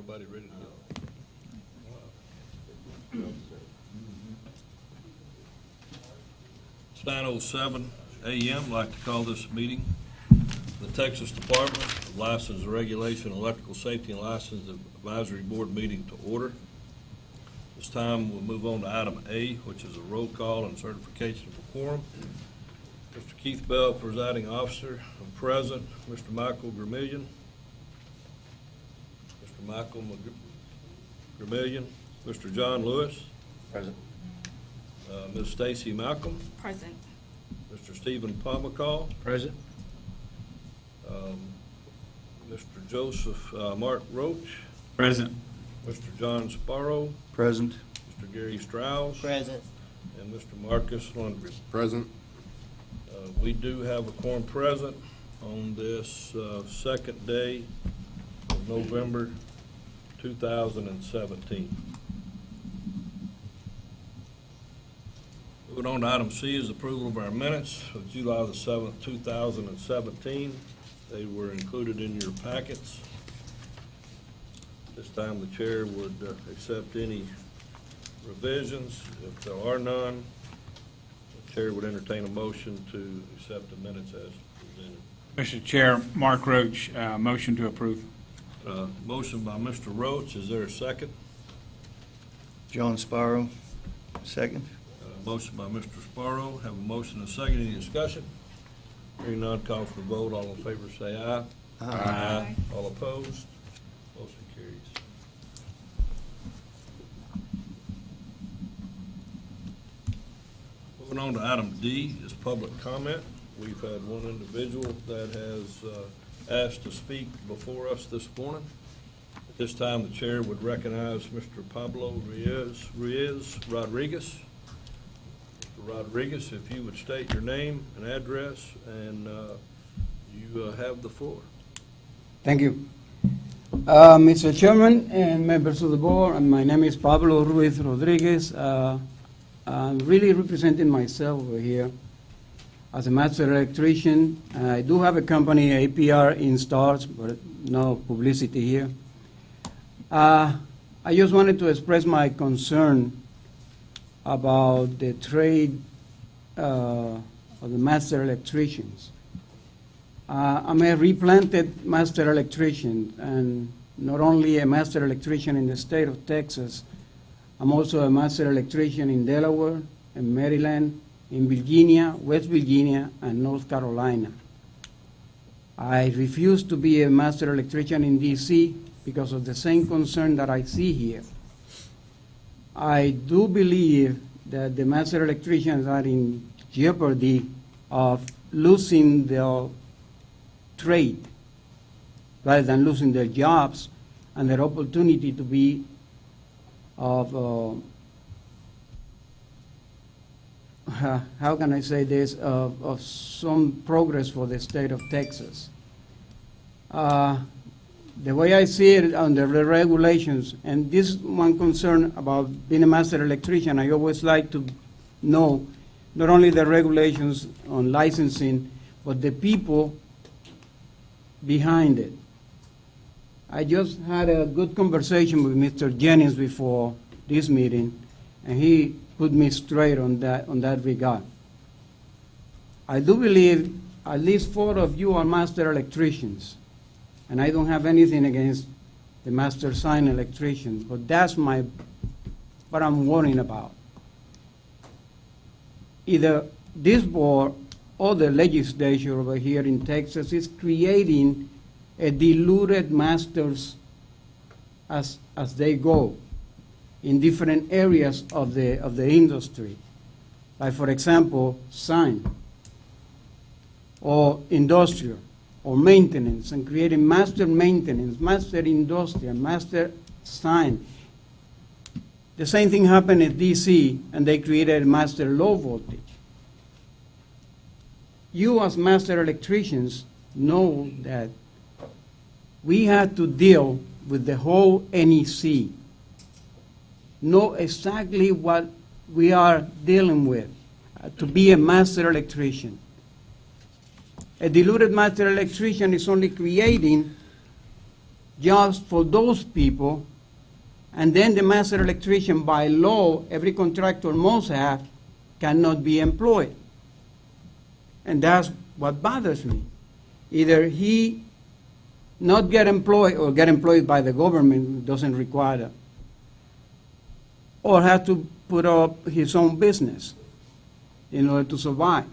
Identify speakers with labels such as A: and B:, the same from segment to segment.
A: Everybody ready to go? It's 9:07 a.m. I'd like to call this meeting the Texas Department of License and Regulation, Electrical Safety and License Advisory Board meeting to order. This time we'll move on to item A, which is a roll call and certification of quorum. Mr. Keith Bell, presiding officer, present. Mr. Michael Gramillion. Mr. Michael Gramillion. Mr. John Lewis.
B: Present.
A: Ms. Stacy Malcolm.
C: Present.
A: Mr. Stephen Pomacall.
B: Present.
A: Mr. Joseph Mark Roach.
B: Present.
A: Mr. John Sparrow.
B: Present.
A: Mr. Gary Strauss.
D: Present.
A: And Mr. Marcus Lundgren.
B: Present.
A: We do have a quorum present on this second day of November 2017. Moving on to item C is approval of our minutes of July the 7th, 2017. They were included in your packets. This time the chair would accept any revisions. If there are none, the chair would entertain a motion to accept the minutes as presented.
E: Mr. Chair, Mark Roach, motion to approve.
A: Motion by Mr. Roach. Is there a second?
B: John Sparrow, second.
A: Motion by Mr. Sparrow. Have a motion and a second. Any discussion? Hearing none, call for the vote. All in favor say aye.
E: Aye.
A: All opposed? Motion carries. Moving on to item D is public comment. We've had one individual that has asked to speak before us this morning. At this time, the chair would recognize Mr. Pablo Ruiz Rodriguez. Mr. Rodriguez, if you would state your name and address, and you have the floor.
D: Thank you. Mr. Chairman and members of the board, my name is Pablo Ruiz Rodriguez. I'm really representing myself over here as a master electrician. I do have a company, APR installs, but no publicity here. I just wanted to express my concern about the trade of the master electricians. I'm a replanted master electrician, and not only a master electrician in the state of Texas, I'm also a master electrician in Delaware, in Maryland, in Virginia, West Virginia, and North Carolina. I refuse to be a master electrician in D.C. because of the same concern that I see here. I do believe that the master electricians are in jeopardy of losing their trade rather than losing their jobs and their opportunity to be of how can I say this, of some progress for the state of Texas. The way I see it under the regulations, and this is one concern about being a master electrician, I always like to know not only the regulations on licensing, but the people behind it. I just had a good conversation with Mr. Jennings before this meeting, and he put me straight on that regard. I do believe at least 4 of you are master electricians, and I don't have anything against the master sign electricians, but that's what I'm worrying about. Either this board or the legislature over here in Texas is creating a diluted masters as they go in different areas of the industry. Like, for example, sign, or industrial, or maintenance, and creating master maintenance, master industrial, master sign. The same thing happened at DC, and they created master low voltage. You as master electricians know that we had to deal with the whole NEC, know exactly what we are dealing with to be a master electrician. A diluted master electrician is only creating jobs for those people, and then the master electrician, by law, every contractor must have, cannot be employed. And that's what bothers me. Either he not get employed or get employed by the government, doesn't require that, or have to put up his own business in order to survive.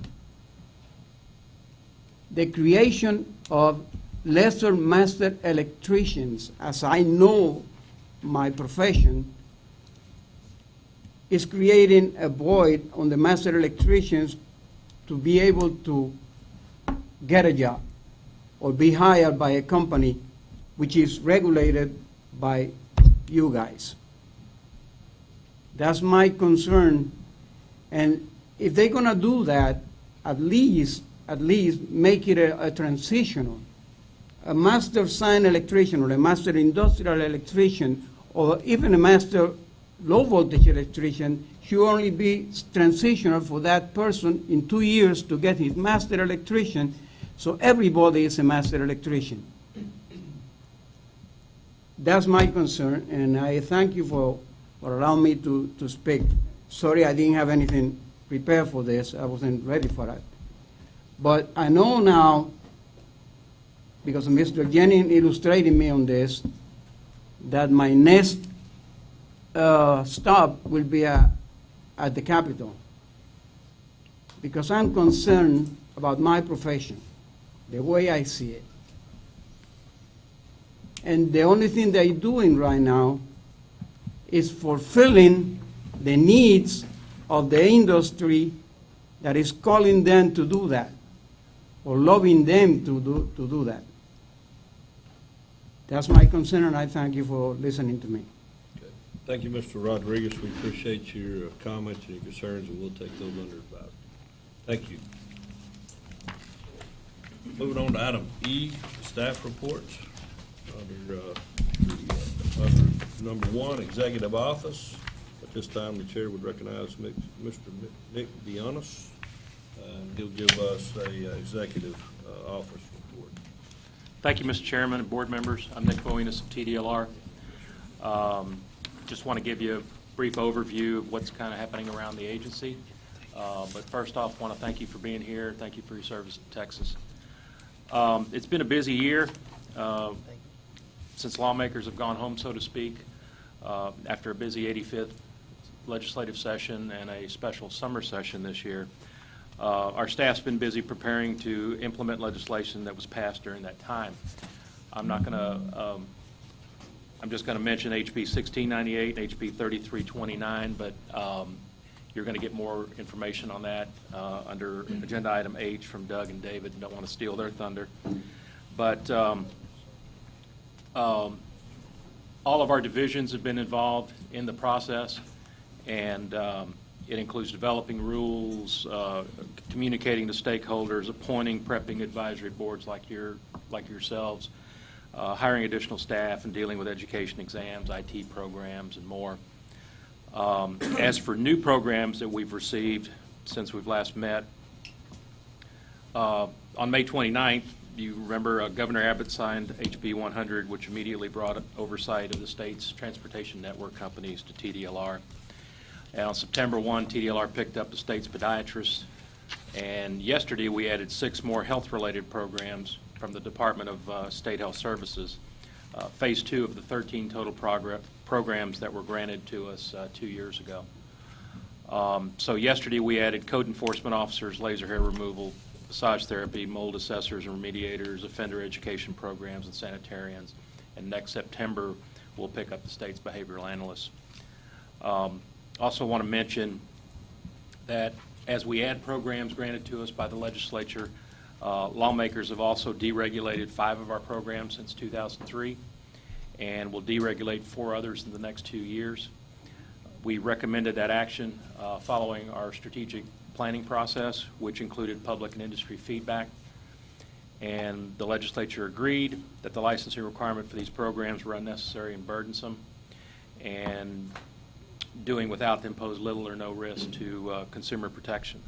D: The creation of lesser master electricians, as I know my profession, is creating a void on the master electricians to be able to get a job or be hired by a company which is regulated by you guys. That's my concern. And if they're gonna do that, at least make it a transitional. A master sign electrician or a master industrial electrician or even a master low voltage electrician should only be transitional for that person in 2 years to get his master electrician, so everybody is a master electrician. That's my concern, and I thank you for allowing me to speak. Sorry I didn't have anything prepared for this. I wasn't ready for that. But I know now, because Mr. Jennings illustrated me on this, that my next stop will be at the Capitol. Because I'm concerned about my profession, the way I see it. And the only thing they're doing right now is fulfilling the needs of the industry that is calling them to do that, or lobbying them to do that. That's my concern, and I thank you for listening to me.
A: Okay. Thank you, Mr. Rodriguez. We appreciate your comments and your concerns, and we'll take those under advisement. Thank you. Moving on to item E, staff reports. Under number 1, executive office. At this time, the chair would recognize Mr. Nick Dionis. He'll give us a executive office report.
C: Thank you, Mr. Chairman and board members. I'm Nick Dionis of TDLR. Just want to give you a brief overview of what's kind of happening around the agency. But first off, I want to thank you for being here. Thank you for your service to Texas. It's been a busy year since lawmakers have gone home, so to speak, after a busy 85th legislative session and a special summer session this year. Our staff's been busy preparing to implement legislation that was passed during that time. I'm just going to mention HB 1698 and HB 3329, but you're going to get more information on that under agenda item H from Doug and David. Don't want to steal their thunder. But all of our divisions have been involved in the process, and it includes developing rules, communicating to stakeholders, appointing, prepping advisory boards like yourselves, hiring additional staff, and dealing with education exams, IT programs, and more. As for new programs that we've received since we've last met, on May 29th, you remember Governor Abbott signed HB 100, which immediately brought oversight of the state's transportation network companies to TDLR. And on September 1, TDLR picked up the state's podiatrists. And yesterday we added 6 more health-related programs from the Department of State Health Services, phase 2 of the 13 total programs that were granted to us 2 years ago. So yesterday we added code enforcement officers, laser hair removal, massage therapy, mold assessors and remediators, offender education programs, and sanitarians. And next September we'll pick up the state's behavioral analysts. Also want to mention that as we add programs granted to us by the legislature, lawmakers have also deregulated 5 of our programs since 2003, and will deregulate 4 others in the next 2 years. We recommended that action following our strategic planning process, which included public and industry feedback, and the legislature agreed that the licensing requirement for these programs were unnecessary and burdensome, and doing without them pose little or no risk to consumer protection.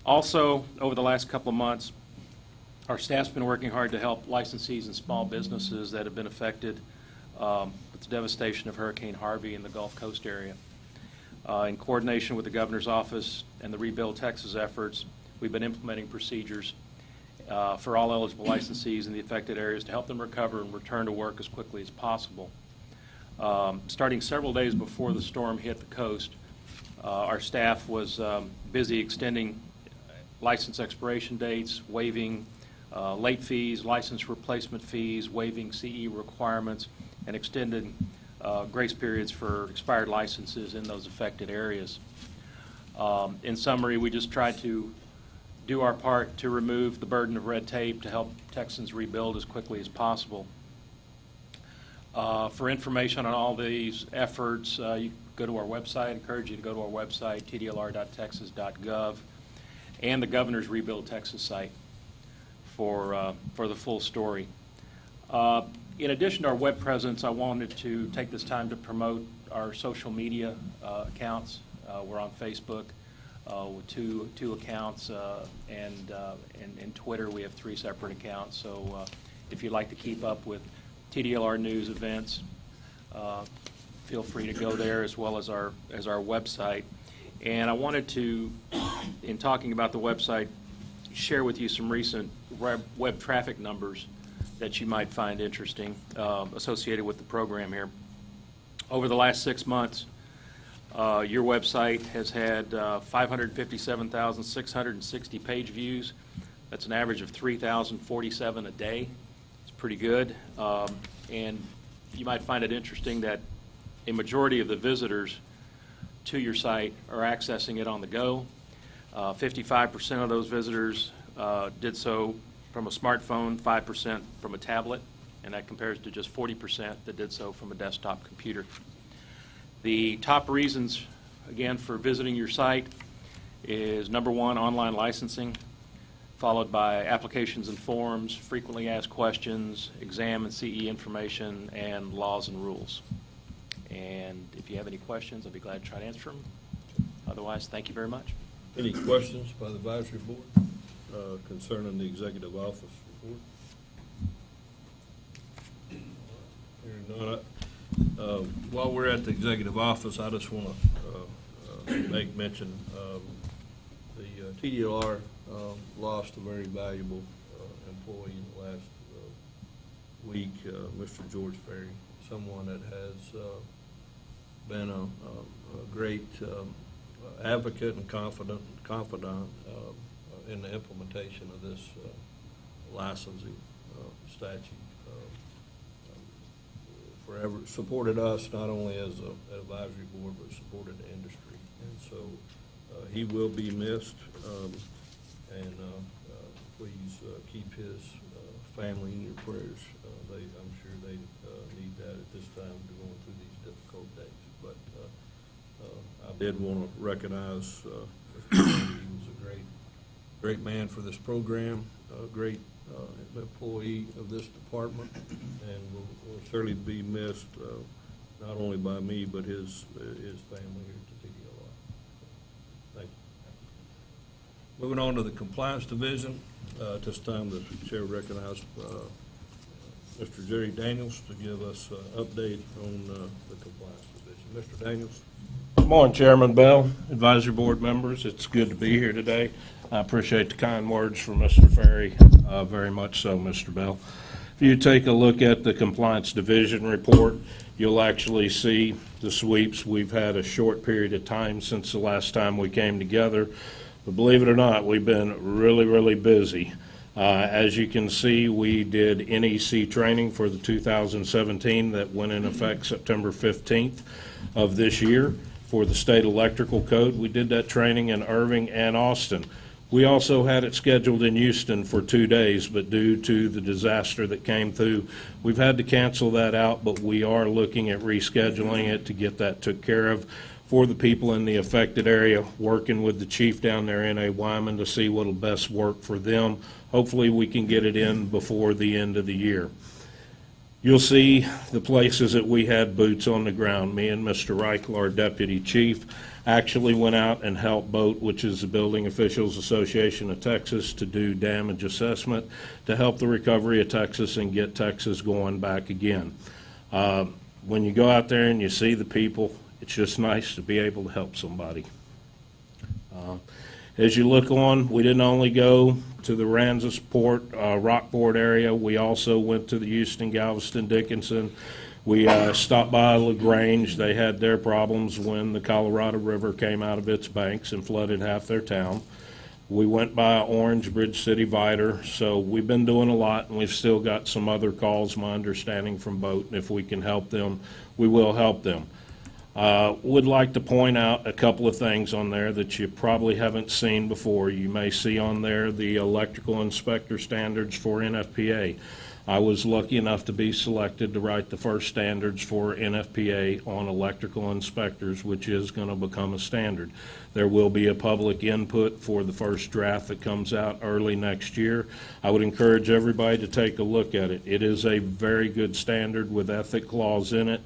C: Also, over the last couple of months, Our staff's been working hard to help licensees and small businesses that have been affected with the devastation of Hurricane Harvey in the Gulf Coast area. In coordination with the Governor's Office and the Rebuild Texas efforts, we've been implementing procedures for all eligible licensees in the affected areas to help them recover and return to work as quickly as possible. Starting several days before the storm hit the coast, our staff was busy extending license expiration dates, waiving late fees, license replacement fees, waiving CE requirements, and extending grace periods for expired licenses in those affected areas. In summary, we just tried to do our part to remove the burden of red tape to help Texans rebuild as quickly as possible. For information on all these efforts, you go to our website. I encourage you to go to our website, tdlr.texas.gov, and the Governor's Rebuild Texas site for the full story. In addition to our web presence, I wanted to take this time to promote our social media accounts. We're on Facebook with two accounts, and Twitter we have 3 separate accounts. So if you'd like to keep up with TDLR news events, feel free to go there, as well as our website. And I wanted to, in talking about the website, share with you some recent web traffic numbers that you might find interesting associated with the program here. Over the last 6 months, your website has had 557,660 page views. That's an average of 3,047 a day. It's pretty good. And you might find it interesting that a majority of the visitors to your site are accessing it on the go. 55% of those visitors did so from a smartphone, 5% from a tablet, and that compares to just 40% that did so from a desktop computer. The top reasons, again, for visiting your site is number 1, online licensing, followed by applications and forms, frequently asked questions, exam and CE information, and laws and rules. And if you have any questions, I'll be glad to try to answer them. Otherwise, thank you very much.
A: Any questions by the advisory board concerning the executive office report? Hearing none. While we're at the executive office, I just want to make mention the TDLR lost a very valuable employee in the last week, Mr. George Ferry, someone that has been a great advocate and confidant in the implementation of this licensing statute. Forever supported us not only as an advisory board, but supported the industry. And so he will be missed, and please keep his family in your prayers. I'm sure they need that at this time, going through these difficult days. But I did want to recognize Mr. He was a great man for this program, a great employee of this department, and will certainly be missed, not only by me, but his family here at the TDLR. Thank you. Moving on to the compliance division, at this time the chair recognizes Mr. Jerry Daniels to give us an update on the compliance division. Mr. Daniels.
F: Good morning, Chairman Bell, advisory board members. It's good to be here today. I appreciate the kind words from Mr. Ferry, very much so, Mr. Bell. If you take a look at the compliance division report, you'll actually see the sweeps. We've had a short period of time since the last time we came together, but believe it or not, we've been really busy. As you can see, we did NEC training for the 2017 that went in effect September 15th of this year for the state electrical code. We did that training in Irving and Austin. We also had it scheduled in Houston for 2 days, but due to the disaster that came through, we've had to cancel that out, but we are looking at rescheduling it to get that took care of for the people in the affected area, working with the chief down there in Wyman to see what will best work for them. Hopefully we can get it in before the end of the year. You'll see the places that we had boots on the ground. Me and Mr. Reichel, our deputy chief, actually went out and helped BOAT, which is the Building Officials Association of Texas, to do damage assessment to help the recovery of Texas and get Texas going back again. When you go out there and you see the people, it's just nice to be able to help somebody. As you look on, we didn't only go to the Aransas Port, Rockport area, we also went to the Houston, Galveston, Dickinson. We stopped by LaGrange. They had their problems when the Colorado River came out of its banks and flooded half their town. We went by Orange, Bridge City, Viter. So we've been doing a lot, and we've still got some other calls, my understanding, from BOAT. And if we can help them, we will help them. Would like to point out a couple of things on there that you probably haven't seen before. You may see on there the electrical inspector standards for NFPA. I was lucky enough to be selected to write the first standards for NFPA on electrical inspectors, which is going to become a standard. There will be a public input for the first draft that comes out early next year. I would encourage everybody to take a look at it. It is a very good standard with ethic clause in it,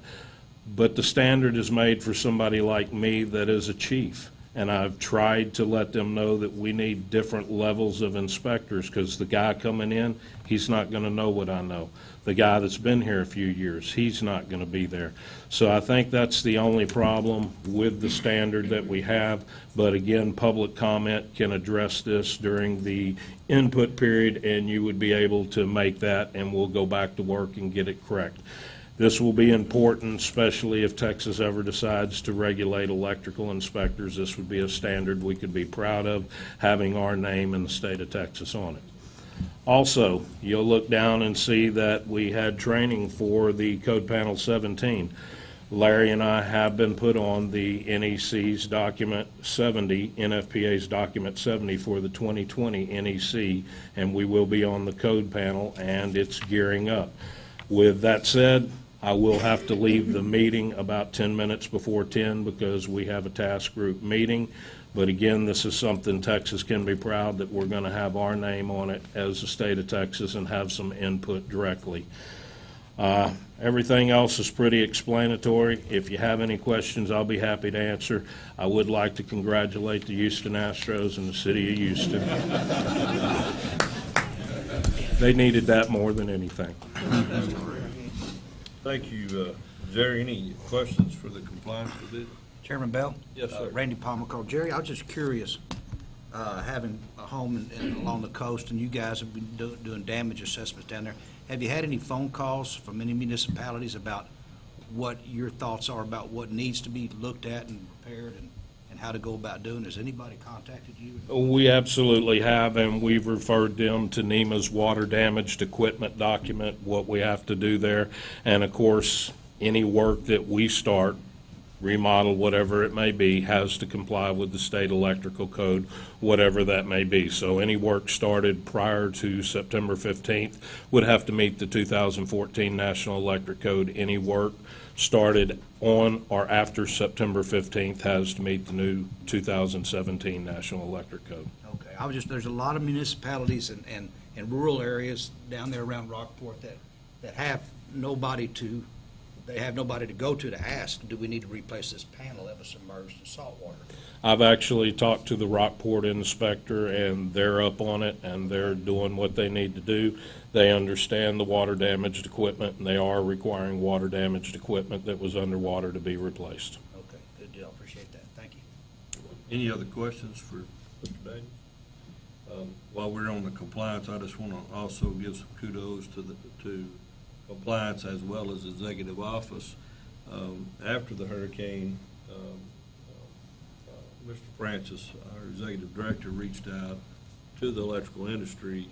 F: but the standard is made for somebody like me that is a chief. And I've tried to let them know that we need different levels of inspectors, because the guy coming in, he's not going to know what I know. The guy that's been here a few years, he's not going to be there. So I think that's the only problem with the standard that we have. But again, public comment can address this during the input period, and you would be able to make that, and we'll go back to work and get it correct. This will be important, especially if Texas ever decides to regulate electrical inspectors. This would be a standard we could be proud of, having our name in the state of Texas on it. Also, you'll look down and see that we had training for the Code Panel 17. Larry and I have been put on the NEC's Document 70, NFPA's Document 70 for the 2020 NEC, and we will be on the Code Panel, and it's gearing up. With that said, I will have to leave the meeting about 10 minutes before 10 because we have a task group meeting. But again, this is something Texas can be proud that we're going to have our name on it as the state of Texas and have some input directly. Everything else is pretty explanatory. If you have any questions, I'll be happy to answer. I would like to congratulate the Houston Astros and the city of Houston. They needed that more than anything.
A: Thank you. Is there any questions for the compliance with it?
G: Chairman Bell?
A: Yes, sir.
G: Randy Palmer called. Jerry, I was just curious, having a home along the coast, and you guys have been doing damage assessments down there. Have you had any phone calls from any municipalities about what your thoughts are about what needs to be looked at and repaired and how to go about doing it? Has anybody contacted you?
F: We absolutely have, and we've referred them to NEMA's water damaged equipment document, what we have to do there. And of course, any work that we start, remodel, whatever it may be, has to comply with the state electrical code, whatever that may be. So any work started prior to September 15th would have to meet the 2014 National Electric Code. Any work started on or after September 15th has to meet the new 2017 National Electric Code.
G: Okay, there's a lot of municipalities and rural areas down there around Rockport that have nobody to go to ask, do we need to replace this panel that was submerged in salt water?
F: I've actually talked to the Rockport inspector, and they're up on it, and they're doing what they need to do. They understand the water damaged equipment, and they are requiring water damaged equipment that was underwater to be replaced.
G: Okay, good deal. Appreciate that. Thank you.
A: Any other questions for Mr. Daniels? While we're on the compliance, I just want to also give some kudos to compliance as well as executive office. After the hurricane, Mr. Francis, our executive director, reached out to the electrical industry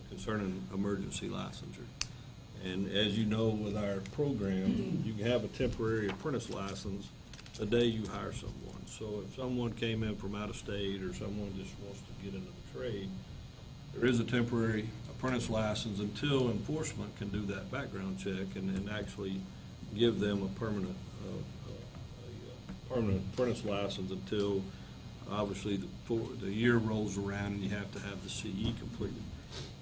A: concerning emergency licensure. And as you know, with our program, you can have a temporary apprentice license the day you hire someone. So if someone came in from out of state or someone just wants to get into the trade, there is a temporary apprentice license until enforcement can do that background check and actually give them a permanent apprentice license until obviously the year rolls around and you have to have the CE completed.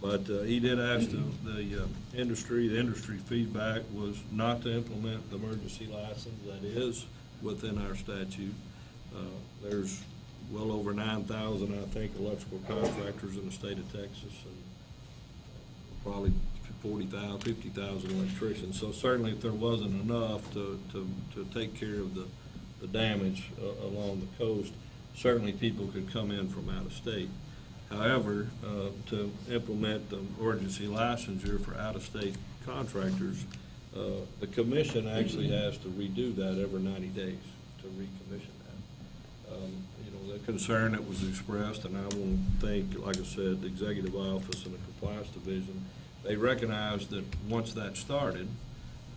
A: But he did ask the industry feedback was not to implement the emergency license. That is within our statute. There's well over 9,000, I think, electrical contractors in the state of Texas, and probably 40,000, 50,000 electricians. So certainly if there wasn't enough to take care of the damage along the coast, certainly people could come in from out of state. However, to implement the emergency licensure for out-of-state contractors, the commission actually has to redo that every 90 days to recommission that. The concern that was expressed, and I want to thank, like I said, the executive office and the compliance division, they recognized that once that started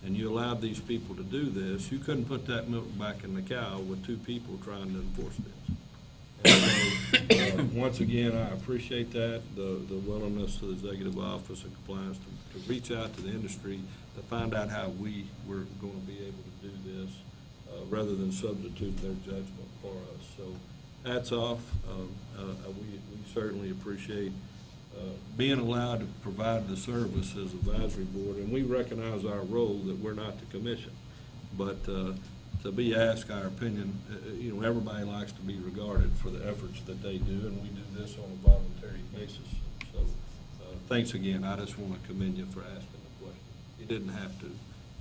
A: and you allowed these people to do this, you couldn't put that milk back in the cow with two people trying to enforce this. And so, once again, I appreciate that, the willingness of the executive office and compliance to reach out to the industry to find out how we were going to be able to do this rather than substitute their judgment for us. So hats off. We certainly appreciate being allowed to provide the service as advisory board, and we recognize our role that we're not the commission. But to be asked our opinion, everybody likes to be regarded for the efforts that they do, and we do this on a voluntary basis. So thanks again. I just want to commend you for asking the question. You didn't have to,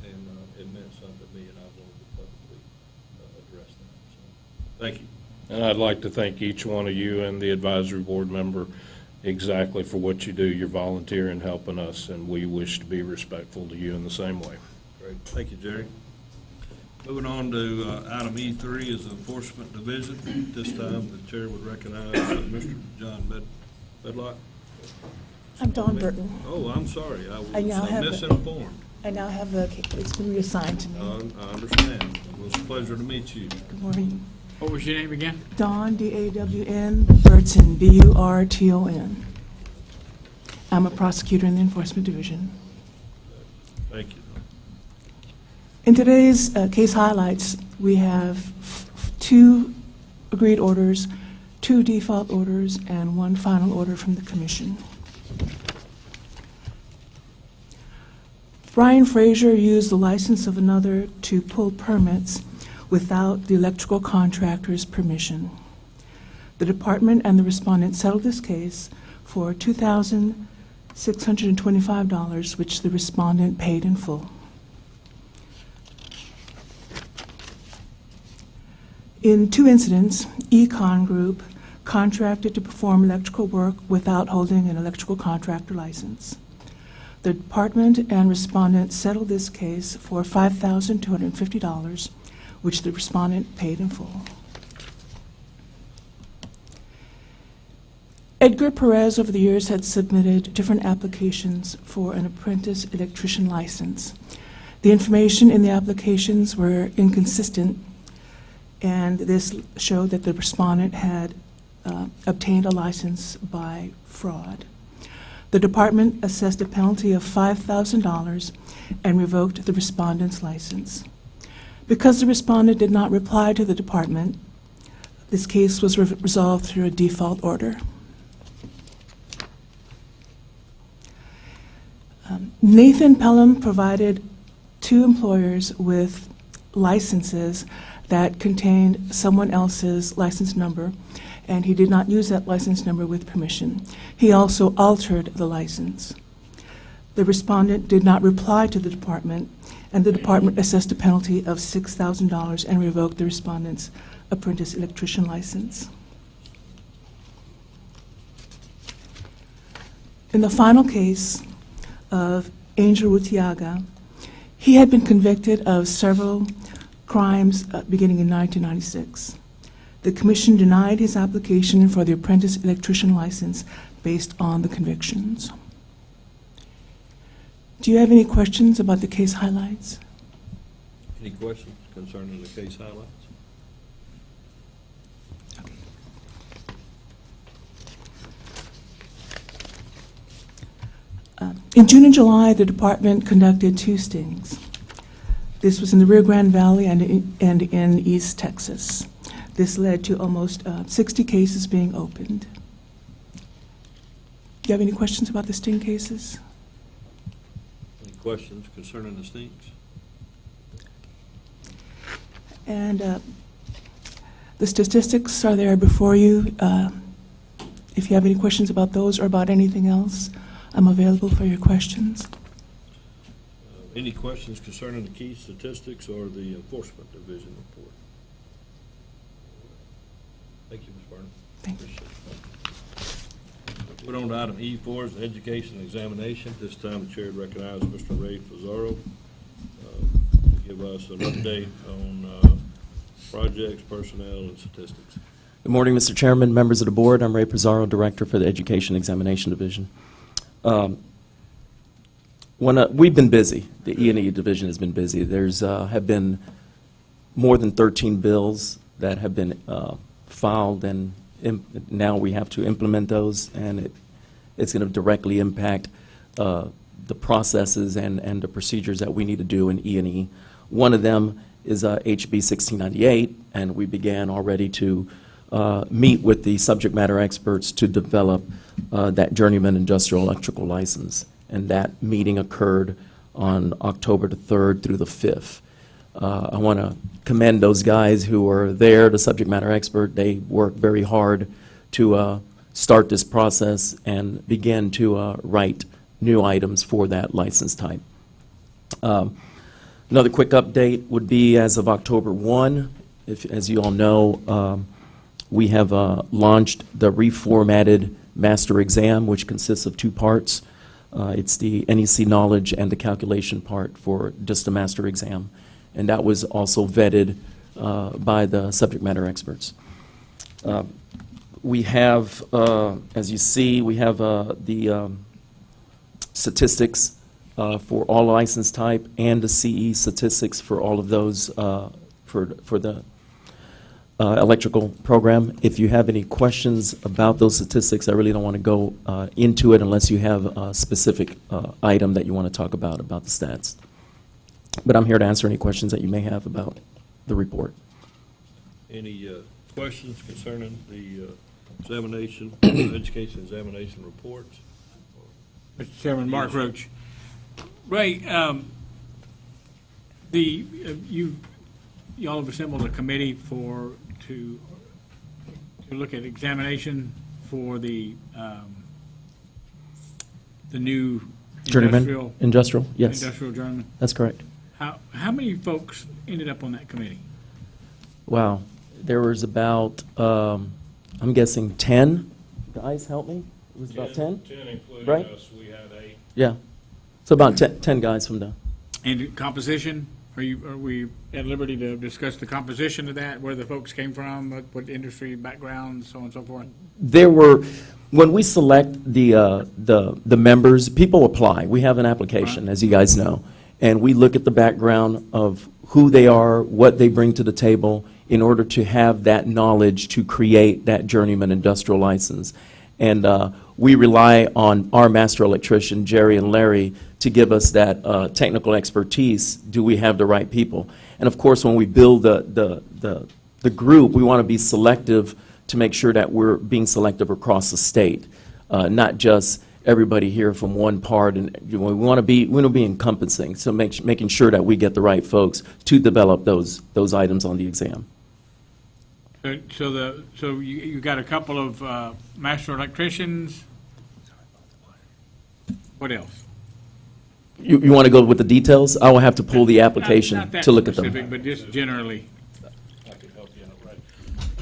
A: and it meant something to me, and I wanted to publicly address that. So thank you.
F: And I'd like to thank each one of you and the advisory board member exactly for what you do. You're volunteering, helping us, and we wish to be respectful to you in the same way.
A: Great. Thank you, Jerry. Moving on to item E3 is the Enforcement Division. At this time, the chair would recognize Mr. John Bedlock.
H: I'm Dawn Burton.
A: Oh, I'm sorry. I
H: I now
A: was
H: have
A: misinformed.
H: I now have it's been reassigned to me.
A: I understand. It was a pleasure to meet you.
H: Good morning.
E: What was your name again?
H: Dawn, D-A-W-N, Burton, B-U-R-T-O-N. I'm a prosecutor in the Enforcement Division.
A: Thank you.
H: In today's case highlights, we have 2 agreed orders, 2 default orders, and 1 final order from the Commission. Brian Frazier used the license of another to pull permits without the electrical contractor's permission. The department and the respondent settled this case for $2,625, which the respondent paid in full. In 2 incidents, Econ Group contracted to perform electrical work without holding an electrical contractor license. The department and respondent settled this case for $5,250, which the respondent paid in full. Edgar Perez over the years had submitted different applications for an apprentice electrician license. The information in the applications were inconsistent, and this showed that the respondent had obtained a license by fraud. The department assessed a penalty of $5,000 and revoked the respondent's license. Because the respondent did not reply to the department, this case was resolved through a default order. Nathan Pelham provided 2 employers with licenses that contained someone else's license number, and he did not use that license number with permission. He also altered the license. The respondent did not reply to the department, and the department assessed a penalty of $6,000 and revoked the respondent's apprentice electrician license. In the final case of Angel Rutiaga, he had been convicted of several crimes beginning in 1996. The Commission denied his application for the apprentice electrician license based on the convictions. Do you have any questions about the case highlights?
A: Any questions concerning the case highlights?
H: In June and July, the department conducted 2 stings. This was in the Rio Grande Valley and in East Texas. This led to almost 60 cases being opened. you have any questions about the sting cases?
A: Any questions concerning the stinks?
H: And the statistics are there before you. If you have any questions about those or about anything else, I'm available for your questions.
A: Any questions concerning the key statistics or the Enforcement Division report? Thank you, Ms. Barton.
H: Thank you.
A: Put on to item E4 is the education examination. This time the chair would recognize Mr. Ray Fazaro to give us an update on projects, personnel, and statistics.
I: Good morning, Mr. Chairman, members of the board. I'm Ray Pizarro, Director for the Education Examination Division. We've been busy. The E&E division has been busy. There's have been more than 13 bills that have been filed, and now we have to implement those, and it's going to directly impact the processes and the procedures that we need to do in E&E. One of them is HB 1698, and we began already to meet with the subject matter experts to develop that journeyman industrial electrical license. And that meeting occurred on October the 3rd through the 5th. I want to commend those guys who were there, the subject matter expert. They worked very hard to start this process and begin to write new items for that license type. Another quick update would be as of October 1, as you all know, we have launched the reformatted master exam, which consists of two parts. It's the NEC knowledge and the calculation part for just the master exam. And that was also vetted by the subject matter experts. We have, as you see, we have the statistics for all license type and the CE statistics for all of those for the electrical program. If you have any questions about those statistics, I really don't want to go into it unless you have a specific item that you want to talk about the stats. But I'm here to answer any questions that you may have about the report.
A: Any questions concerning the examination, education examination reports?
E: Mr. Chairman, Mark Roach. Ray, you all have assembled a committee to look at examination for the new
I: Journeyman industrial, yes.
E: Industrial journeyman.
I: That's correct.
E: How many folks ended up on that committee?
I: Wow. There was about, I'm guessing 10 guys, help me? It was about 10?
F: 10 including
I: Right?
F: us, we had 8.
I: Yeah. So about 10 guys from the,
E: And composition? Are we at liberty to discuss the composition of that, where the folks came from, what industry background, so on and so forth?
I: there were, when we select the members, people apply. We have an application, as you guys know, and we look at the background of who they are, what they bring to the table in order to have that knowledge to create that journeyman industrial license. And we rely on our master electrician, Jerry and Larry, to give us that technical expertise. Do we have the right people? And of course, when we build the group, we want to be selective to make sure that we're being selective across the state, not just everybody here from one part. And we want to be encompassing, so making sure that we get the right folks to develop those items on the exam.
E: So you got a couple of master electricians. What else?
I: You want to go with the details? I will have to pull the application
E: Not that
I: to look at
E: specific,
I: them.
E: but just generally.
F: I could help you out,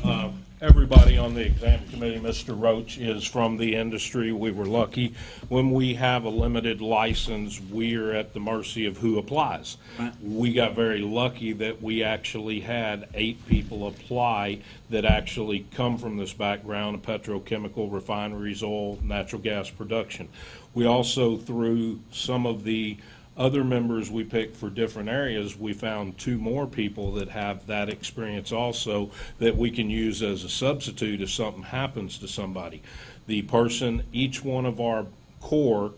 F: right. Everybody on the exam committee, Mr. Roach, is from the industry. We were lucky. When we have a limited license, we are at the mercy of who applies.
E: Right.
F: We got very lucky that we actually had 8 people apply that actually come from this background of petrochemical, refineries, oil, natural gas production. We also, through some of the other members we picked for different areas, we found 2 more people that have that experience also that we can use as a substitute if something happens to somebody. The person, each one of our core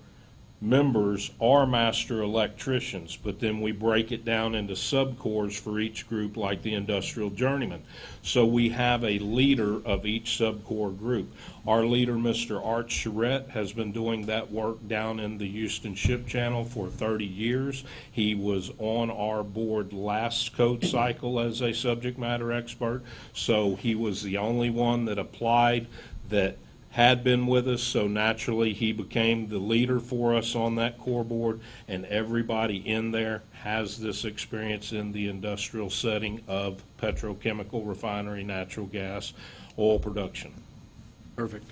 F: members are master electricians, but then we break it down into subcores for each group, like the industrial journeyman. So we have a leader of each subcore group. Our leader, Mr. Art Charette, has been doing that work down in the Houston Ship Channel for 30 years. He was on our board last code cycle as a subject matter expert, so he was the only one that applied that had been with us, so naturally he became the leader for us on that core board, and everybody in there has this experience in the industrial setting of petrochemical refinery, natural gas, oil production.
E: Perfect.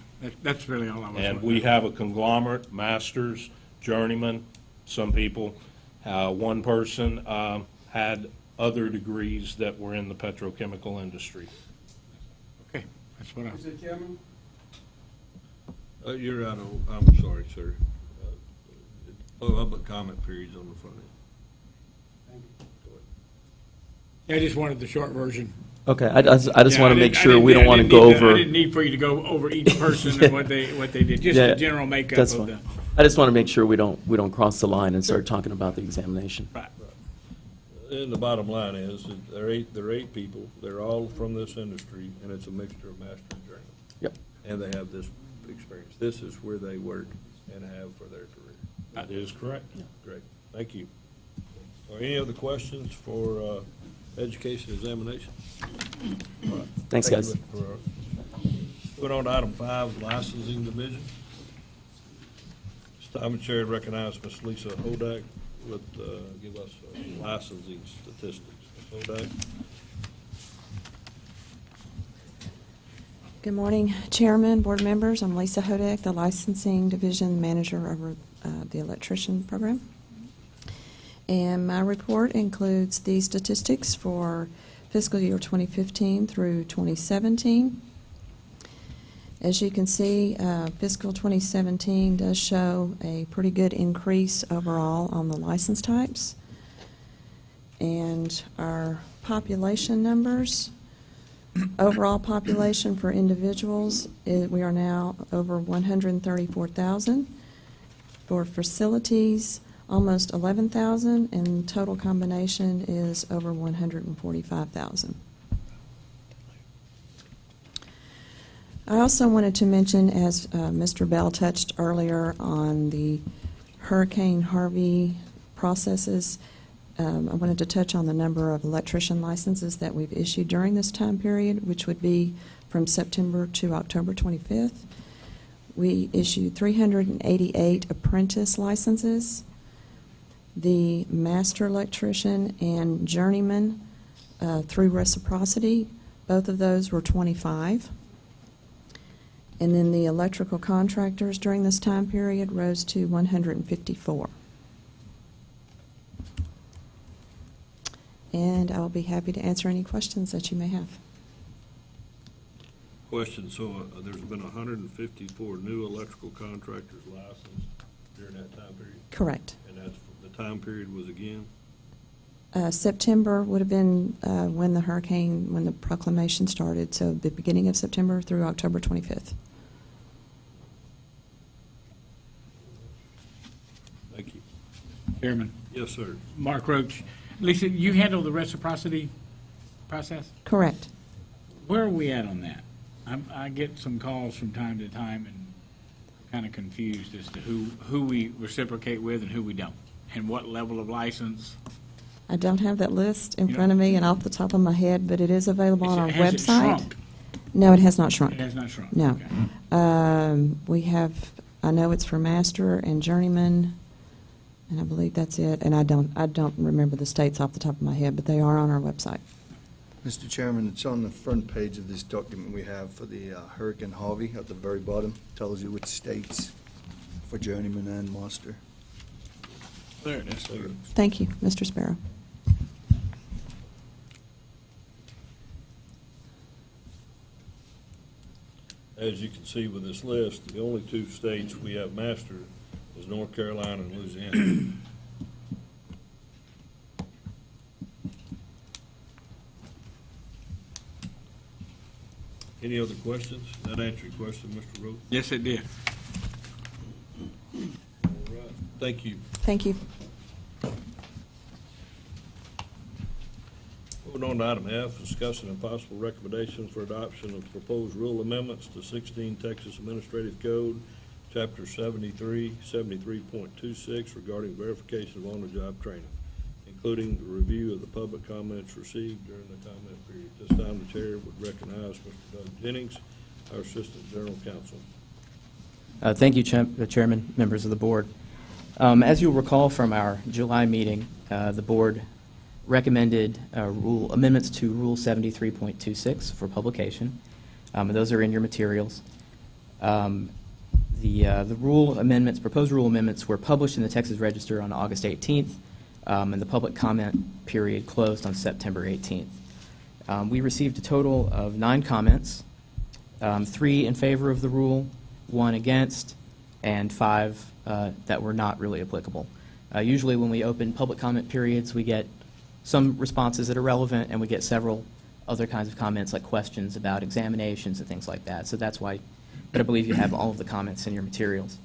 E: That's really all I was.
F: And we have a conglomerate, masters, journeyman, some people. One person had other degrees that were in the petrochemical industry.
E: Okay, that's what I.
D: Mr. Chairman?
A: You're out of, I'm sorry, sir. Public comment periods on the front end.
E: I just wanted the short version.
I: Okay, I just want to
E: I
I: make
E: didn't-
I: sure
E: I
I: we
E: didn't-
I: don't want to
E: I
I: go
E: didn't need
I: over.
E: I didn't need for you to go over each person and what they did, just
I: Yeah,
E: the general makeup
I: That's
E: of
I: fine.
E: the.
I: I just want to make sure we don't cross the line and start talking about the examination.
E: Right.
A: And the bottom line is, that there are eight people, they're all from this industry, and it's a mixture of master and journeyman.
I: Yep.
A: And they have this experience. This is where they work and have for their career.
F: That is correct.
A: Great, thank you. Are any other questions for education examination? All right.
I: Thanks,
A: Thank you,
I: guys.
A: Mr. Ferraro. Moving on to item 5, licensing division. It's time and chair to recognize Ms. Lisa Hodak with, give us licensing statistics. Ms. Hodak?
J: Good morning, Chairman, board members. I'm Lisa Hodak, the Licensing Division Manager over the Electrician Program. And my report includes the statistics for fiscal year 2015 through 2017. As you can see, fiscal 2017 does show a pretty good increase overall on the license types. And our population numbers, overall population for individuals, we are now over 134,000. For facilities, almost 11,000, and total combination is over 145,000. I also wanted to mention, as Mr. Bell touched earlier on the Hurricane Harvey processes, I wanted to touch on the number of electrician licenses that we've issued during this time period, which would be from September to October 25th. We issued 388 apprentice licenses. The master electrician and journeyman through reciprocity, both of those were 25. And then the electrical contractors during this time period rose to 154. And I'll be happy to answer any questions that you may have.
A: Question, so there's been 154 new electrical contractors licensed during that time period?
J: Correct.
A: And that's, the time period was again?
J: September would have been when the proclamation started, so the beginning of September through October 25th.
A: Thank you.
E: Chairman,
A: Yes, sir.
E: Mark Roach. Lisa, you handle the reciprocity process?
J: Correct.
E: Where are we at on that? I get some calls from time to time, and I'm kind of confused as to who we reciprocate with and who we don't, and what level of license.
J: I don't have that list in
E: You
J: front of
E: don't?
J: me and off the top of my head, but it is available on our
E: Has it
J: website.
E: shrunk?
J: No, it has not shrunk.
E: It has not shrunk?
J: No.
E: Okay.
J: We have, I know it's for master and journeyman, and I believe that's it. And I don't remember the states off the top of my head, but they are on our website.
B: Mr. Chairman, it's on the front page of this document we have for the Hurricane Harvey at the very bottom. Tells you which states for journeyman and master.
E: There it is.
J: Thank you, Mr. Sparrow.
A: As you can see with this list, the only two states we have master is North Carolina and Louisiana. Any other questions? That answer your question, Mr. Rowe?
E: Yes, it did.
A: All right. Thank you.
J: Thank you.
A: Moving on to item F, discussing a possible recommendation for adoption of proposed rule amendments to 16 Texas Administrative Code, Chapter 73, 73.26, regarding verification of on-the-job training, including the review of the public comments received during the comment period. This time, the chair would recognize Mr. Doug Jennings, our Assistant General Counsel.
K: Thank you, Chairman, members of the board. As you'll recall from our July meeting, the board recommended amendments to Rule 73.26 for publication. And those are in your materials. The rule amendments, proposed rule amendments, were published in the Texas Register on August 18th, and the public comment period closed on September 18th. We received a total of 9 comments, 3 in favor of the rule, 1 against, and 5 that were not really applicable. Usually when we open public comment periods, we get some responses that are relevant, and we get several other kinds of comments like questions about examinations and things like that. So that's why, but I believe you have all of the comments in your materials.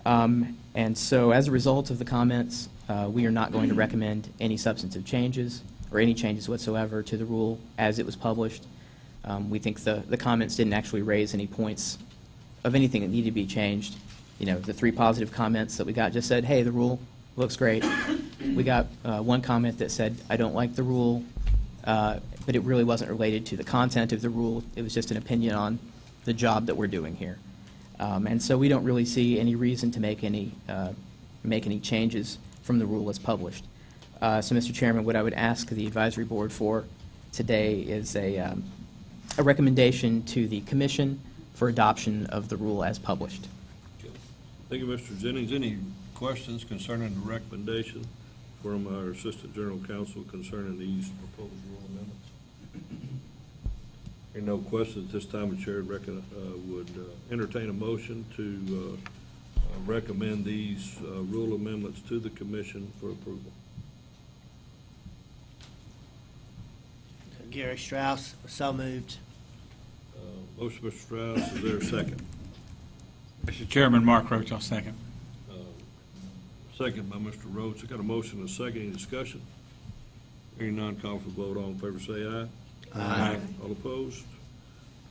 K: And so as a result of the comments, we are not going to recommend any substantive changes or any changes whatsoever to the rule as it was published. We think the comments didn't actually raise any points of anything that needed to be changed. You know, the 3 positive comments that we got just said, hey, the rule looks great. We got 1 comment that said, I don't like the rule, but it really wasn't related to the content of the rule. It was just an opinion on the job that we're doing here. And so we don't really see any reason to make any changes from the rule as published. So, Mr. Chairman, what I would ask the advisory board for today is a recommendation to the commission for adoption of the rule as published.
A: Thank you, Mr. Jennings. Any questions concerning the recommendation from our Assistant General Counsel concerning these proposed rule amendments? Hearing no questions at this time, the chair would entertain a motion to recommend these rule amendments to the commission for approval.
L: Gary Strauss, so moved.
A: Motion, Mr. Strauss. Is there a second?
E: Mr. Chairman, Mark Roach, I'll second.
A: Second by Mr. Rhodes. I got a motion and a second. Any discussion? Hearing none, call for vote. All in favor say aye.
E: Aye.
A: All opposed?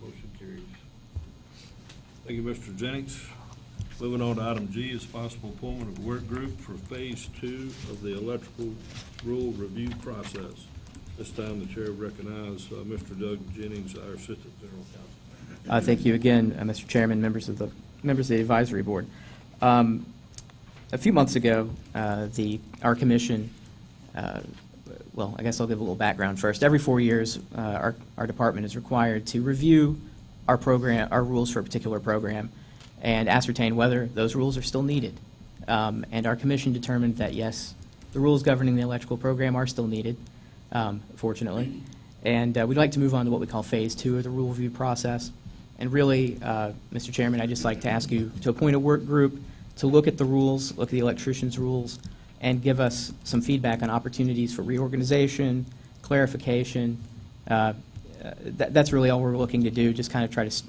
A: Motion carries. Thank you, Mr. Jennings. Moving on to item G is possible appointment of a work group for Phase 2 of the electrical rule review process. This time, the chair recognizes Mr. Doug Jennings, our Assistant General Counsel.
K: Thank you again, Mr. Chairman, members of the advisory board. A few months ago, our commission, well, I guess I'll give a little background first. Every 4 years, our department is required to review our rules for a particular program and ascertain whether those rules are still needed. And our commission determined that, yes, the rules governing the electrical program are still needed, fortunately. And we'd like to move on to what we call Phase 2 of the rule review process. And really, Mr. Chairman, I'd just like to ask you to appoint a work group to look at the rules, look at the electricians' rules, and give us some feedback on opportunities for reorganization, clarification. That's really all we're looking to do, just kind of try to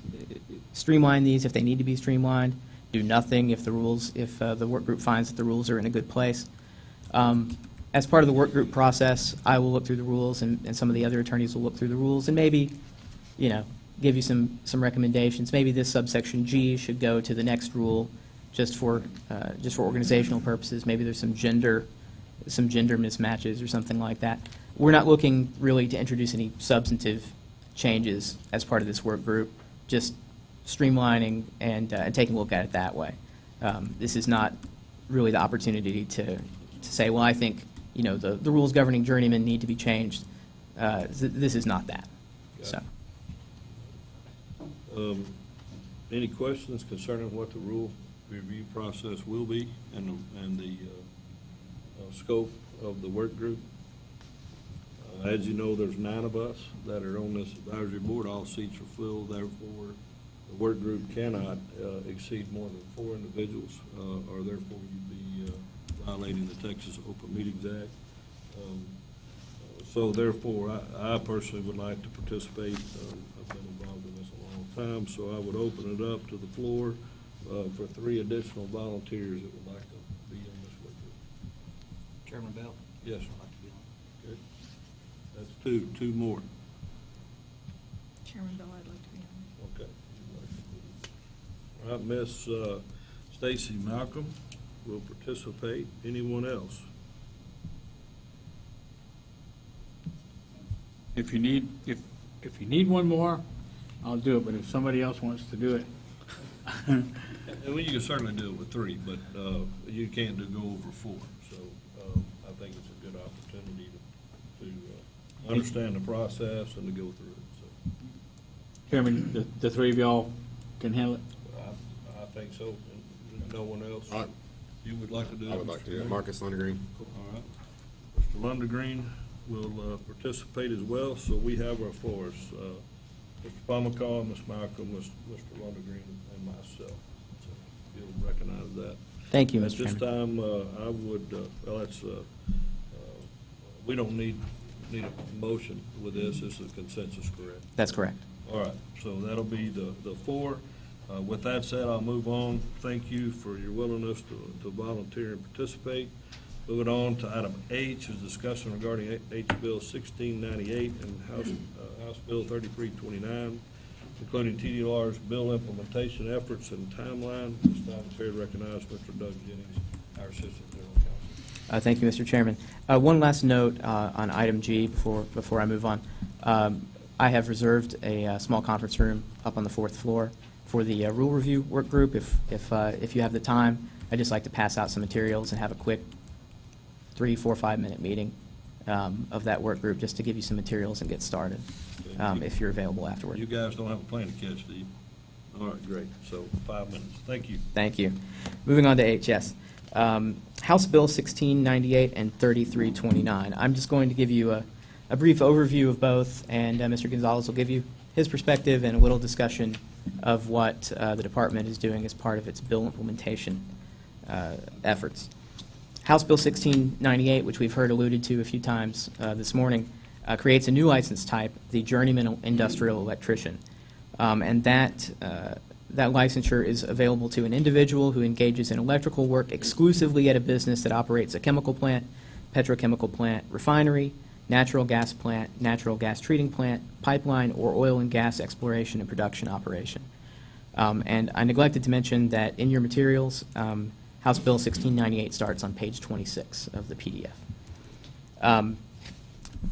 K: streamline these if they need to be streamlined, do nothing if the work group finds that the rules are in a good place. As part of the work group process, I will look through the rules, and some of the other attorneys will look through the rules, and maybe, you know, give you some recommendations. Maybe this subsection G should go to the next rule just for organizational purposes. Maybe there's some gender mismatches or something like that. We're not looking really to introduce any substantive changes as part of this work group, just streamlining and taking a look at it that way. This is not really the opportunity to say, well, I think, you know, the rules governing journeymen need to be changed. This is not that. So.
A: Any questions concerning what the rule review process will be and the scope of the work group? As you know, there's 9 of us that are on this advisory board. All seats are filled. Therefore, the work group cannot exceed more than 4 individuals, or therefore you'd be violating the Texas Open Meetings Act. So therefore, I personally would like to participate. I've been involved in this a long time, so I would open it up to the floor for 3 additional volunteers that would like to be on
G: Chairman Bell?
A: Yes,
G: I'd like to be on.
A: okay. That's two more.
H: Chairman Bell, I'd like to be on.
A: Okay. All right, Miss Stacy Malcolm will participate. Anyone else?
E: If you need, if you need one more, I'll do it, but if somebody else wants to do it.
A: And well, you can certainly do it with three, but you can't go over four. So I think it's a good opportunity to understand the process and to go through it. So
E: Chairman, the three of y'all can handle it?
A: I think so. And no one else?
M: All right.
A: You would like to do it?
M: I would like to,
A: Mr.
M: yeah.
A: Green?
M: Marcus Lundergreen.
A: All right. Mr. Lundergreen will participate as well, so we have our floors. Mr. Palmacall, Ms. Malcolm, Mr. Lundergreen, and myself. So you'll recognize that.
K: Thank you,
A: At
K: Mr.
A: this
K: Chairman.
A: time, I would, well, that's, we don't need a motion with this. This is a consensus, correct?
K: That's correct.
A: All right, so that'll be the four. With that said, I'll move on. Thank you for your willingness to volunteer and participate. Moving on to item H is discussion regarding H Bill 1698 and House Bill 3329, including TDLR's bill implementation efforts and timeline. This time, the chair to recognize Mr. Doug Jennings, our Assistant General Counsel.
K: Thank you, Mr. Chairman. One last note on item G before I move on. I have reserved a small conference room up on the fourth floor for the rule review work group. If you have the time, I'd just like to pass out some materials and have a quick 3, 4, 5 minute meeting of that work group just to give you some materials and get started, if you're available afterward.
A: You guys don't have a plane to catch, do you? All right, great. So 5 minutes. Thank you.
K: Thank you. Moving on to HS. House Bill 1698 and 3329. I'm just going to give you a brief overview of both, and Mr. Gonzalez will give you his perspective and a little discussion of what the department is doing as part of its bill implementation efforts. House Bill 1698, which we've heard alluded to a few times this morning, creates a new license type, the journeyman industrial electrician. And that licensure is available to an individual who engages in electrical work exclusively at a business that operates a chemical plant, petrochemical plant, refinery, natural gas plant, natural gas treating plant, pipeline, or oil and gas exploration and production operation. And I neglected to mention that in your materials, House Bill 1698 starts on page 26 of the PDF.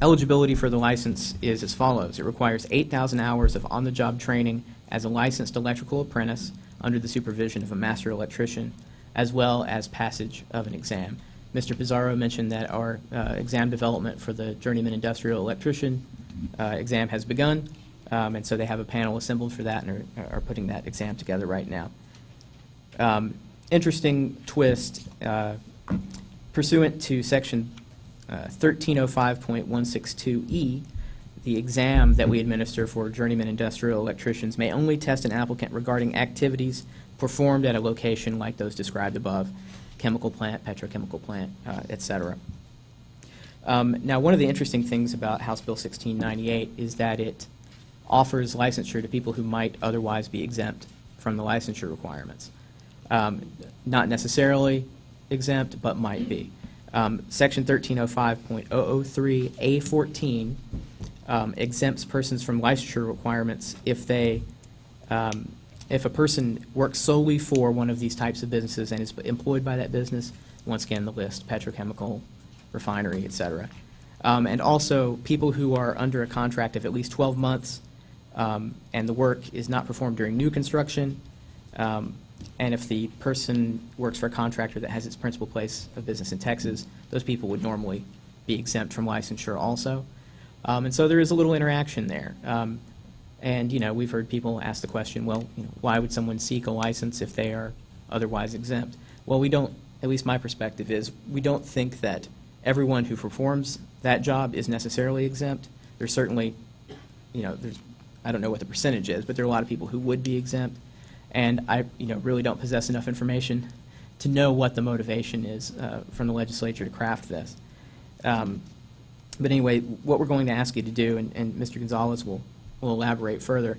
K: Eligibility for the license is as follows. It requires 8,000 hours of on-the-job training as a licensed electrical apprentice under the supervision of a master electrician, as well as passage of an exam. Mr. Pizarro mentioned that our exam development for the journeyman industrial electrician exam has begun, and so they have a panel assembled for that and are putting that exam together right now. Interesting twist, pursuant to section 1305.162E, the exam that we administer for journeyman industrial electricians may only test an applicant regarding activities performed at a location like those described above, chemical plant, petrochemical plant, et cetera. Now, one of the interesting things about House Bill 1698 is that it offers licensure to people who might otherwise be exempt from the licensure requirements. Not necessarily exempt, but might be. Section 1305.003A14 exempts persons from licensure requirements if a person works solely for one of these types of businesses and is employed by that business. Once again, the list: petrochemical, refinery, et cetera. And also people who are under a contract of at least 12 months and the work is not performed during new construction, and if the person works for a contractor that has its principal place of business in Texas, those people would normally be exempt from licensure also. And so there is a little interaction there. And, you know, we've heard people ask the question, well, you know, why would someone seek a license if they are otherwise exempt? Well, we don't, at least my perspective is, we don't think that everyone who performs that job is necessarily exempt. There's certainly, you know, I don't know what the percentage is, but there are a lot of people who would be exempt. And I, you know, really don't possess enough information to know what the motivation is from the legislature to craft this. But anyway, what we're going to ask you to do, and Mr. Gonzalez will elaborate further,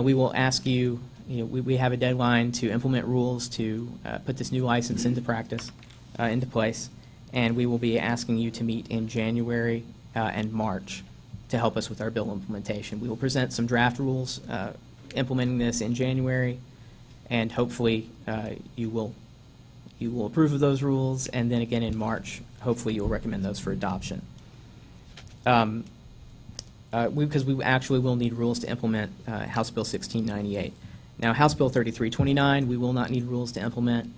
K: we will ask you, you know, we have a deadline to implement rules to put this new license into practice, into place. and we will be asking you to meet in January and March to help us with our bill implementation. We will present some draft rules implementing this in January, and hopefully you will approve of those rules, and then again in March, hopefully you'll recommend those for adoption. Because we actually will need rules to implement House Bill 1698. Now, House Bill 3329, we will not need rules to implement.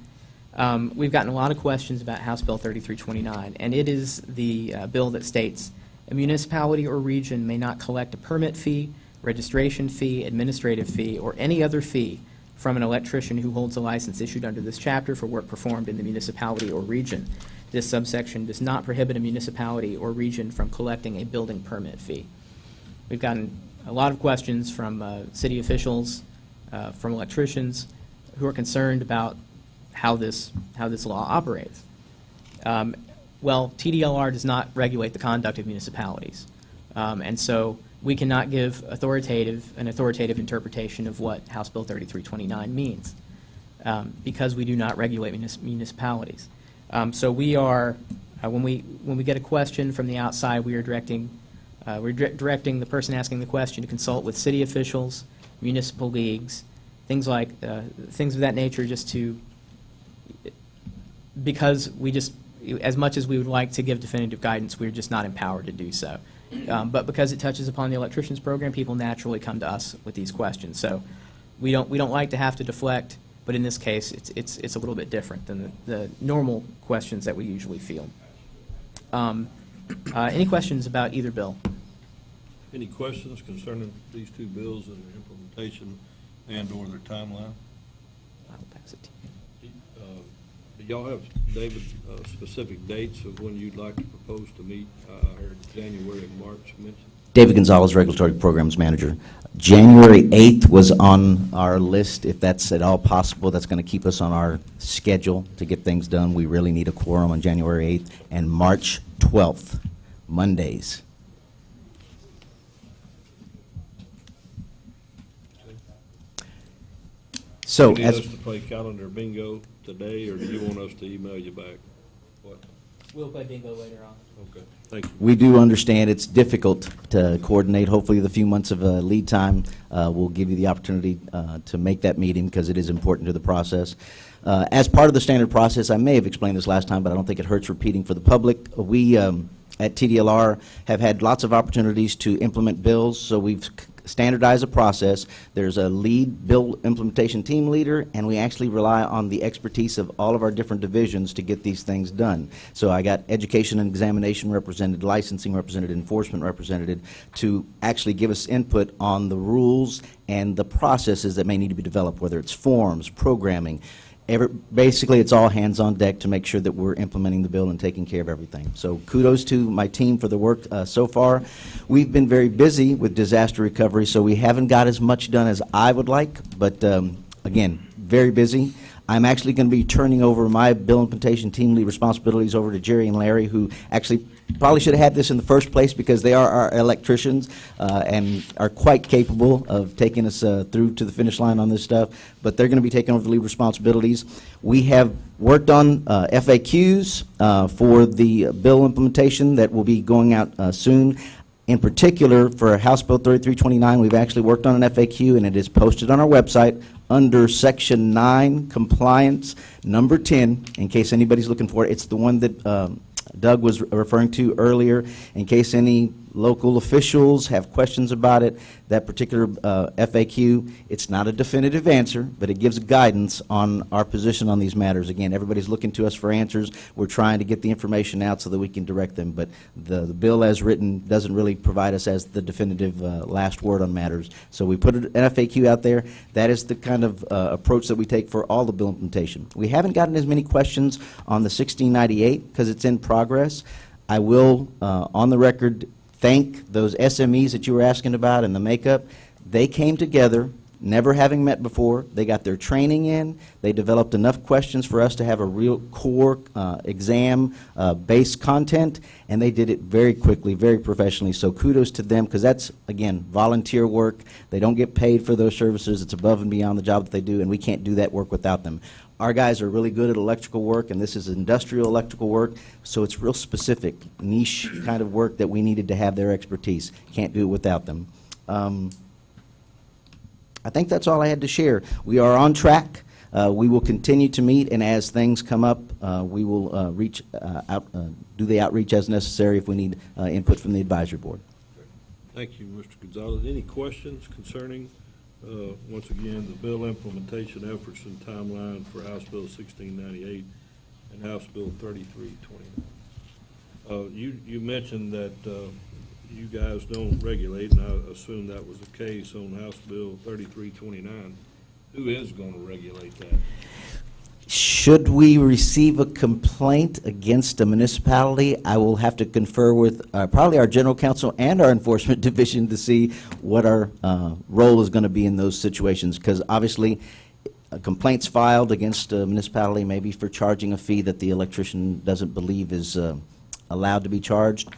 K: We've gotten a lot of questions about House Bill 3329, and it is the bill that states a municipality or region may not collect a permit fee, registration fee, administrative fee, or any other fee from an electrician who holds a license issued under this chapter for work performed in the municipality or region. This subsection does not prohibit a municipality or region from collecting a building permit fee. We've gotten a lot of questions from city officials, from electricians, who are concerned about how this law operates. Well, TDLR does not regulate the conduct of municipalities, and so we cannot give an authoritative interpretation of what House Bill 3329 means, because we do not regulate municipalities. So we are, when we get a question from the outside, we are directing the person asking the question to consult with city officials, municipal leagues, things of that nature, because we just, as much as we would like to give definitive guidance, we're just not empowered to do so. But because it touches upon the Electricians program, people naturally come to us with these questions. So we don't like to have to deflect, but in this case, it's a little bit different than the normal questions that we usually field. Any questions about either bill?
A: Any questions concerning these two bills and their implementation and/or their timeline?
K: I will pass it to you.
A: Do y'all have, David, specific dates of when you'd like to propose to meet? I heard January and March mentioned.
M: David Gonzalez, Regulatory Programs Manager. January 8th was on our list, if that's at all possible. That's going to keep us on our schedule to get things done. We really need a quorum on January 8th, and March 12th, Mondays. So,
A: Do you need us to play calendar bingo today, or do you want us to email you back? What?
K: We'll play bingo later on.
A: Okay, thank you.
M: we do understand it's difficult to coordinate. Hopefully, the few months of lead time will give you the opportunity to make that meeting, because it is important to the process. As part of the standard process, I may have explained this last time, but I don't think it hurts repeating for the public. We at TDLR have had lots of opportunities to implement bills, so we've standardize a process. There's a lead bill implementation team leader, and we actually rely on the expertise of all of our different divisions to get these things done. So I got education and examination represented, licensing represented, enforcement represented, to actually give us input on the rules and the processes that may need to be developed, whether it's forms, programming. Basically, it's all hands on deck to make sure that we're implementing the bill and taking care of everything. So kudos to my team for the work so far. We've been very busy with disaster recovery, so we haven't got as much done as I would like, but again, very busy. I'm actually going to be turning over my bill implementation team lead responsibilities over to Jerry and Larry, who actually probably should have had this in the first place, because they are our electricians and are quite capable of taking us through to the finish line on this stuff. But they're going to be taking over the lead responsibilities. We have worked on FAQs for the bill implementation that will be going out soon. In particular, for House Bill 3329, we've actually worked on an FAQ, and it is posted on our website under Section 9, Compliance, number 10, in case anybody's looking for it. It's the one that Doug was referring to earlier. In case any local officials have questions about it, that particular FAQ, it's not a definitive answer, but it gives guidance on our position on these matters. Again, everybody's looking to us for answers. We're trying to get the information out so that we can direct them, but the bill as written doesn't really provide us as the definitive last word on matters. So we put an FAQ out there. That is the kind of approach that we take for all the bill implementation. We haven't gotten as many questions on the 1698 because it's in progress. I will, on the record, thank those SMEs that you were asking about and the makeup. They came together, never having met before. They got their training in. They developed enough questions for us to have a real core exam-based content, and they did it very quickly, very professionally. So kudos to them, because that's, again, volunteer work. They don't get paid for those services. It's above and beyond the job that they do, and we can't do that work without them. Our guys are really good at electrical work, and this is industrial electrical work, so it's real specific, niche kind of work that we needed to have their expertise. Can't do it without them. I think that's all I had to share. We are on track. We will continue to meet, and as things come up, we will reach out, do the outreach as necessary if we need input from the advisory board.
A: Thank you, Mr. Gonzalez. Any questions concerning, once again, the bill implementation efforts and timeline for House Bill 1698 and House Bill 3329? You mentioned that you guys don't regulate, and I assume that was the case on House Bill 3329. Who is going to regulate that?
M: Should we receive a complaint against a municipality, I will have to confer with probably our general counsel and our enforcement division to see what our role is going to be in those situations, because obviously complaints filed against a municipality maybe for charging a fee that the electrician doesn't believe is allowed to be charged.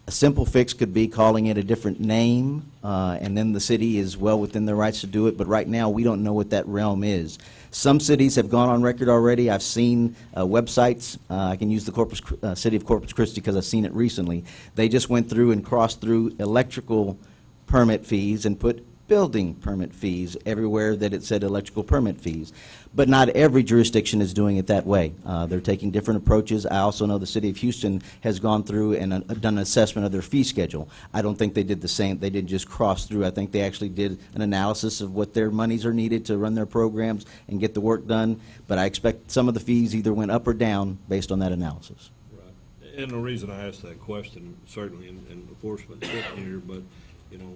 M: A simple fix could be calling it a different name, and then the city is well within their rights to do it, but right now we don't know what that realm is. Some cities have gone on record already. I've seen websites. I can use the city of Corpus Christi because I've seen it recently. They just went through and crossed through electrical permit fees and put building permit fees everywhere that it said electrical permit fees. But not every jurisdiction is doing it that way. They're taking different approaches. I also know the city of Houston has gone through and done an assessment of their fee schedule. I don't think they did the same. They didn't just cross through. I think they actually did an analysis of what their monies are needed to run their programs and get the work done. But I expect some of the fees either went up or down based on that analysis.
A: Right. And the reason I asked that question, certainly in enforcement sitting here, but, you know,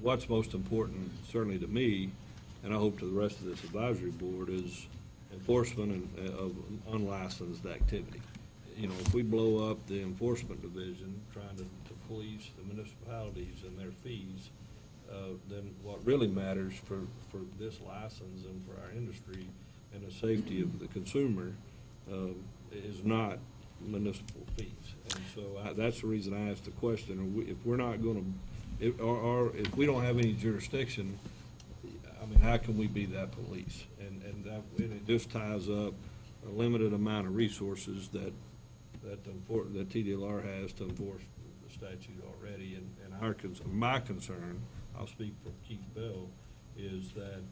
A: what's most important, certainly to me, and I hope to the rest of this advisory board, is enforcement of unlicensed activity. You know, if we blow up the enforcement division trying to police the municipalities and their fees, then what really matters for this license and for our industry and the safety of the consumer is not municipal fees. And so that's the reason I asked the question. If we're not going to, if we don't have any jurisdiction, I mean, how can we be that police? And it just ties up a limited amount of resources that TDLR has to enforce the statute already. And my concern, I'll speak for Keith Bell, is that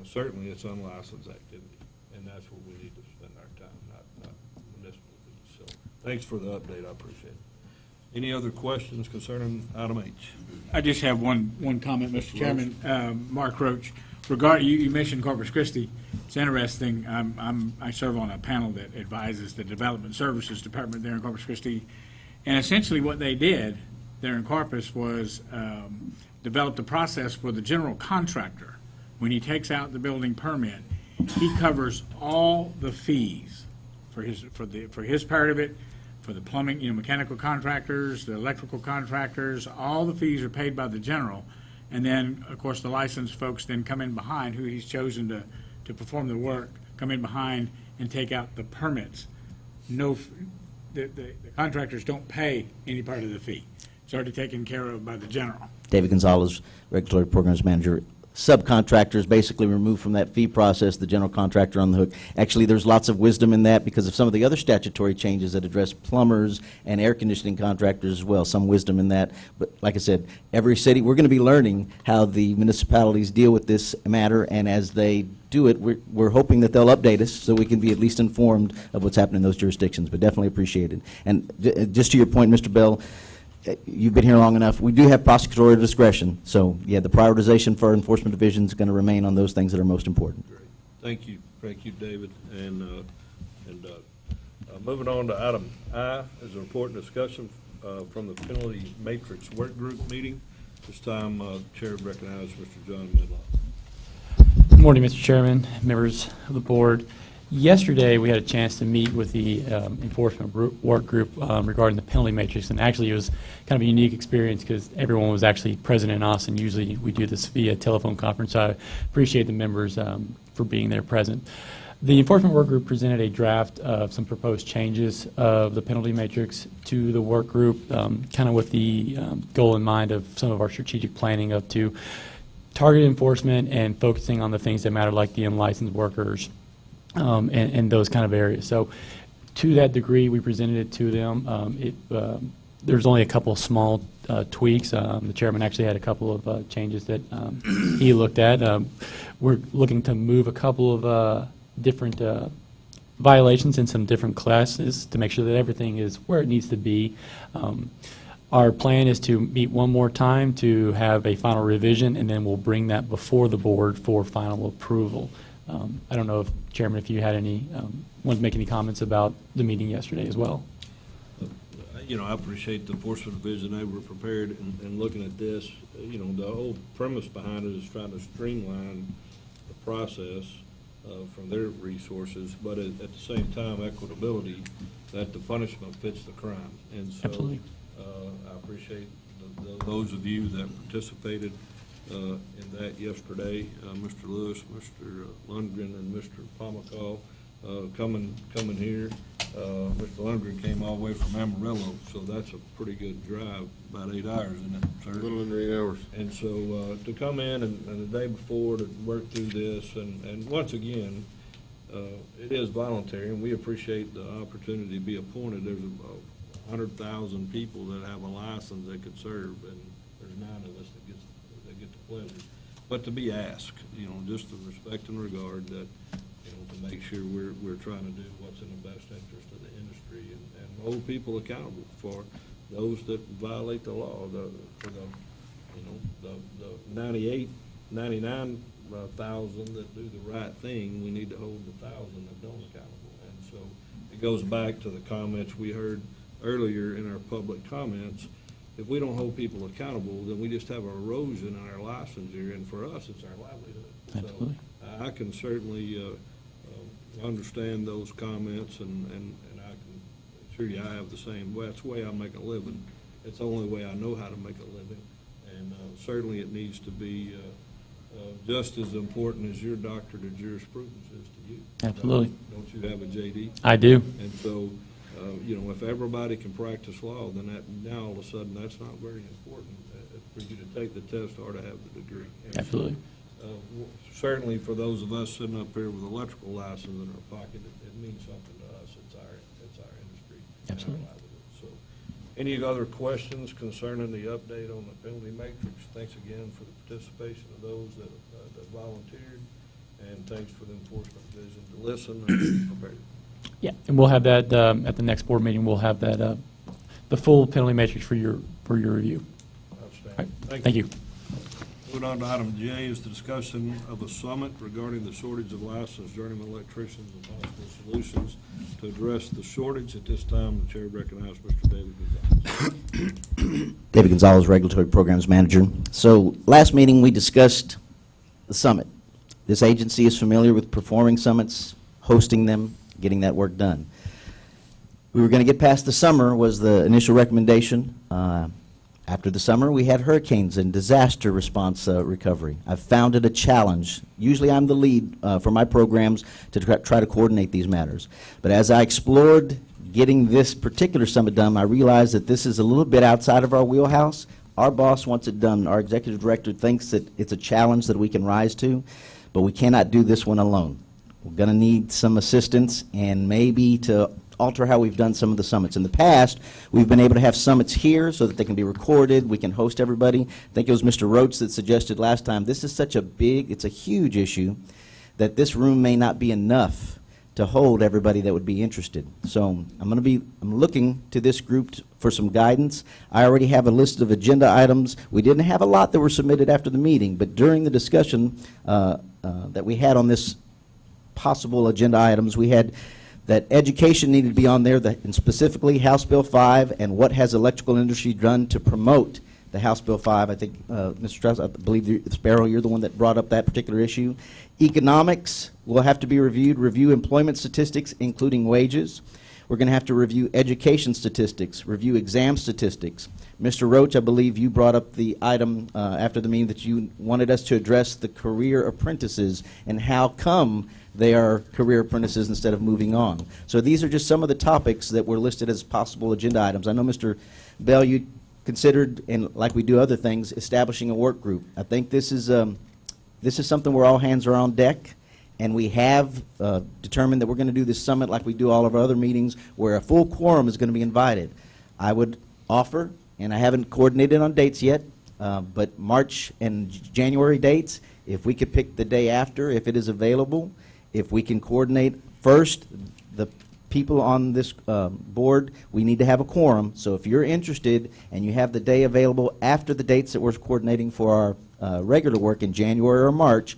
A: certainly it's unlicensed activity, and that's where we need to spend our time, not municipal fees. So thanks for the update. I appreciate it. Any other questions concerning item H?
E: I just have one comment, Mr. Chairman. Mark Roach, you mentioned Corpus Christi. It's interesting. I serve on a panel that advises the Development Services Department there in Corpus Christi, and essentially what they did there in Corpus was developed a process for the general contractor. When he takes out the building permit, he covers all the fees for his part of it. For the plumbing, mechanical contractors, the electrical contractors, all the fees are paid by the general. And then, of course, the licensed folks then come in behind, who he's chosen to perform the work, come in behind and take out the permits. The contractors don't pay any part of the fee. It's already taken care of by the general.
M: David Gonzalez, Regulatory Programs Manager. Subcontractors basically removed from that fee process, the general contractor on the hook. Actually, there's lots of wisdom in that because of some of the other statutory changes that address plumbers and air conditioning contractors as well. Some wisdom in that. But like I said, every city, we're going to be learning how the municipalities deal with this matter, and as they do it, we're hoping that they'll update us so we can be at least informed of what's happening in those jurisdictions, but definitely appreciated. And just to your point, Mr. Bell, you've been here long enough. We do have prosecutorial discretion. So, yeah, the prioritization for our enforcement division is going to remain on those things that are most important.
A: Great. Thank you. Thank you, David. And moving on to item I is a report and discussion from the penalty matrix work group meeting. This time, Chair recognizes Mr. John Midlock.
N: Good morning, Mr. Chairman, members of the board. Yesterday, we had a chance to meet with the enforcement work group regarding the penalty matrix, and actually it was kind of a unique experience because everyone was actually present in Austin. Usually we do this via telephone conference, so I appreciate the members for being there present. The enforcement work group presented a draft of some proposed changes of the penalty matrix to the work group, kind of with the goal in mind of some of our strategic planning up to targeted enforcement and focusing on the things that matter, like the unlicensed workers, and those kind of areas. So to that degree, we presented it to them. There's only a couple of small tweaks. The chairman actually had a couple of changes that he looked at. We're looking to move a couple of different violations in some different classes to make sure that everything is where it needs to be. Our plan is to meet one more time to have a final revision, and then we'll bring that before the board for final approval. I don't know if, Chairman, if you had any, wanted to make any comments about the meeting yesterday as well.
A: I appreciate the Enforcement Division. They were prepared and looking at this. The whole premise behind it is trying to streamline the process from their resources, but at the same time, equitability, that the punishment fits the crime. And so
N: Absolutely.
A: I appreciate those of you that participated in that yesterday, Mr. Lewis, Mr. Lundgren, and Mr. Pomacall coming here. Mr. Lundgren came all the way from Amarillo, so that's a pretty good drive, about 8 hours, isn't it, sir?
O: A little under 8 hours.
A: And so to come in and the day before to work through this, and once again, it is voluntary, and we appreciate the opportunity to be appointed. There's 100,000 people that have a license that could serve, and there's 9 of us that get the pleasure. But to be asked, just the respect and regard that, to make sure we're trying to do what's in the best interest of the industry and hold people accountable for those that violate the law. For the 99,000 that do the right thing, we need to hold the 1,000 that don't accountable. And so it goes back to the comments we heard earlier in our public comments. If we don't hold people accountable, then we just have erosion in our licensure, and for us, it's our livelihood.
N: Absolutely.
A: So I can certainly understand those comments, and I can assure you I have the same way. That's the way I make a living. It's the only way I know how to make a living, and certainly it needs to be just as important as your doctorate of jurisprudence is to you.
N: Absolutely.
A: Don't you have a JD?
N: I do.
A: And so, if everybody can practice law, then now all of a sudden that's not very important for you to take the test or to have the degree. And
N: Absolutely.
A: so, certainly for those of us sitting up here with electrical license in our pocket, it means something to us. It's our industry.
N: Absolutely.
A: Our livelihood. So, any other questions concerning the update on the penalty matrix? Thanks again for the participation of those that volunteered, and thanks for the Enforcement Division to listen and be prepared.
N: Yeah, and we'll have that at the next board meeting. We'll have that the full penalty matrix for your review.
A: Outstanding.
N: Right. Thank you.
A: Moving on to item J is the discussion of a summit regarding the shortage of licensed journeyman electricians and possible solutions to address the shortage. At this time, the chair recognizes Mr. David Gonzalez.
M: David Gonzalez, Regulatory Programs Manager. So last meeting, we discussed the summit. This agency is familiar with performing summits, hosting them, getting that work done. We were going to get past the summer was the initial recommendation. After the summer, we had hurricanes and disaster response recovery. I've found it a challenge. Usually I'm the lead for my programs to try to coordinate these matters. But as I explored getting this particular summit done, I realized that this is a little bit outside of our wheelhouse. Our boss wants it done. Our executive director thinks that it's a challenge that we can rise to, but we cannot do this one alone. We're going to need some assistance, and maybe to alter how we've done some of the summits. In the past, we've been able to have summits here so that they can be recorded, we can host everybody. I think it was Mr. Roach that suggested last time, this is such a big, it's a huge issue, that this room may not be enough to hold everybody that would be interested. So I'm looking to this group for some guidance. I already have a list of agenda items. We didn't have a lot that were submitted after the meeting, but during the discussion that we had on this possible agenda items, we had that education needed to be on there, and specifically House Bill 5 and what has electrical industry done to promote the House Bill 5. I think, Mr. Strauss, I believe, Sparrow, you're the one that brought up that particular issue. Economics will have to be reviewed, review employment statistics, including wages. We're going to have to review education statistics, review exam statistics. Mr. Roach, I believe you brought up the item after the meeting that you wanted us to address the career apprentices and how come they are career apprentices instead of moving on. So these are just some of the topics that were listed as possible agenda items. I know, Mr. Bell, you considered, and like we do other things, establishing a work group. I think this is something where all hands are on deck, and we have determined that we're going to do this summit like we do all of our other meetings, where a full quorum is going to be invited, I would offer, and I haven't coordinated on dates yet, but March and January dates, if we could pick the day after, if it is available, if we can coordinate first, the people on this board, we need to have a quorum. So if you're interested and you have the day available after the dates that we're coordinating for our regular work in January or March,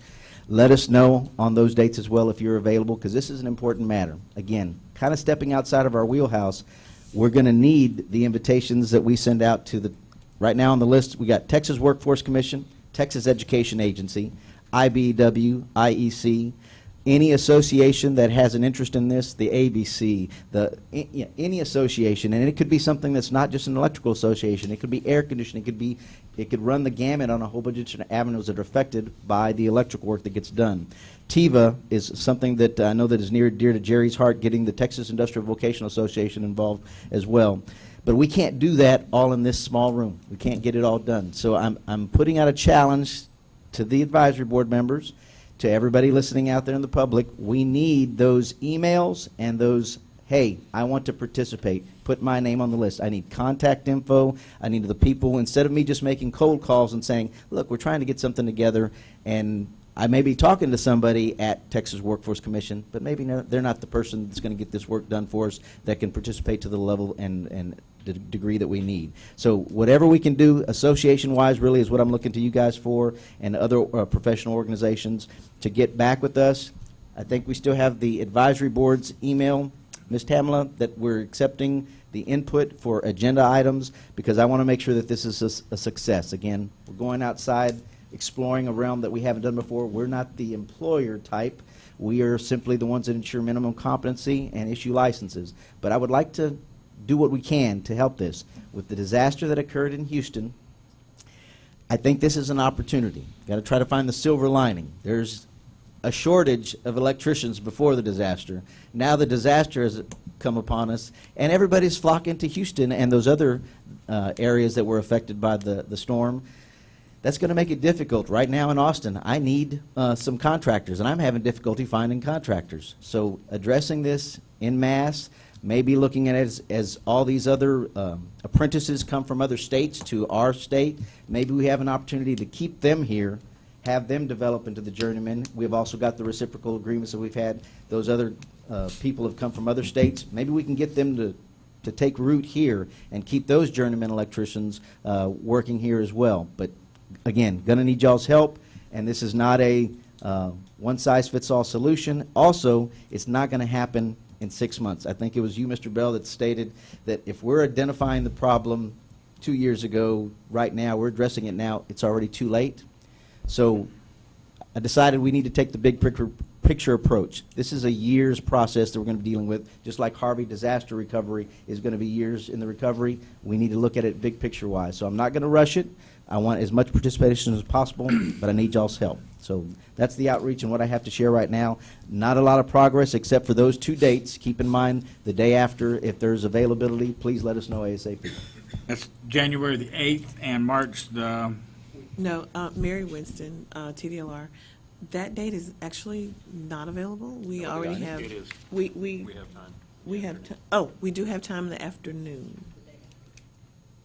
M: let us know on those dates as well if you're available, because this is an important matter. Again, kind of stepping outside of our wheelhouse, we're going to need the invitations that we send out to the, right now on the list, we got Texas Workforce Commission, Texas Education Agency, IBEW, IEC, any association that has an interest in this, the ABC, any association, and it could be something that's not just an electrical association. It could be air conditioning. It could run the gamut on a whole bunch of avenues that are affected by the electrical work that gets done. TIVA is something that I know that is near dear to Jerry's heart, getting the Texas Industrial Vocational Association involved as well. But we can't do that all in this small room. We can't get it all done. So I'm putting out a challenge to the advisory board members, to everybody listening out there in the public. We need those emails and those, hey, I want to participate. Put my name on the list. I need contact info. I need the people, instead of me just making cold calls and saying, look, we're trying to get something together, and I may be talking to somebody at Texas Workforce Commission, but maybe they're not the person that's going to get this work done for us that can participate to the level and the degree that we need. So whatever we can do association-wise really is what I'm looking to you guys for, and other professional organizations to get back with us. I think we still have the advisory board's email, Ms. Tamela, that we're accepting the input for agenda items, because I want to make sure that this is a success. Again, we're going outside, exploring a realm that we haven't done before. We're not the employer type. We are simply the ones that ensure minimum competency and issue licenses. But I would like to do what we can to help this. With the disaster that occurred in Houston, I think this is an opportunity. Got to try to find the silver lining. There's a shortage of electricians before the disaster. Now the disaster has come upon us, and everybody's flocking to Houston and those other areas that were affected by the storm. That's going to make it difficult. Right now in Austin, I need some contractors, and I'm having difficulty finding contractors. So addressing this en masse, maybe looking at it as all these other apprentices come from other states to our state, maybe we have an opportunity to keep them here, have them develop into the journeyman. We've also got the reciprocal agreements that we've had. Those other people have come from other states. Maybe we can get them to take root here and keep those journeyman electricians working here as well. But again, going to need y'all's help, and this is not a one-size-fits-all solution. Also, it's not going to happen in 6 months. I think it was you, Mr. Bell, that stated that if we're identifying the problem 2 years ago, right now, we're addressing it now, it's already too late. So I decided we need to take the big picture approach. This is a year's process that we're going to be dealing with. Just like Harvey disaster recovery is going to be years in the recovery, we need to look at it big picture-wise. So I'm not going to rush it. I want as much participation as possible, but I need y'all's help. So that's the outreach and what I have to share right now. Not a lot of progress except for those 2 dates. Keep in mind the day after, if there's availability, please let us know ASAP.
E: That's January the 8th and March the...
O: No, Mary Winston, TDLR. That date is actually not available. We
C: No,
O: already have.
C: It is.
O: We
C: have time.
O: We have. Oh, we do have time in the afternoon.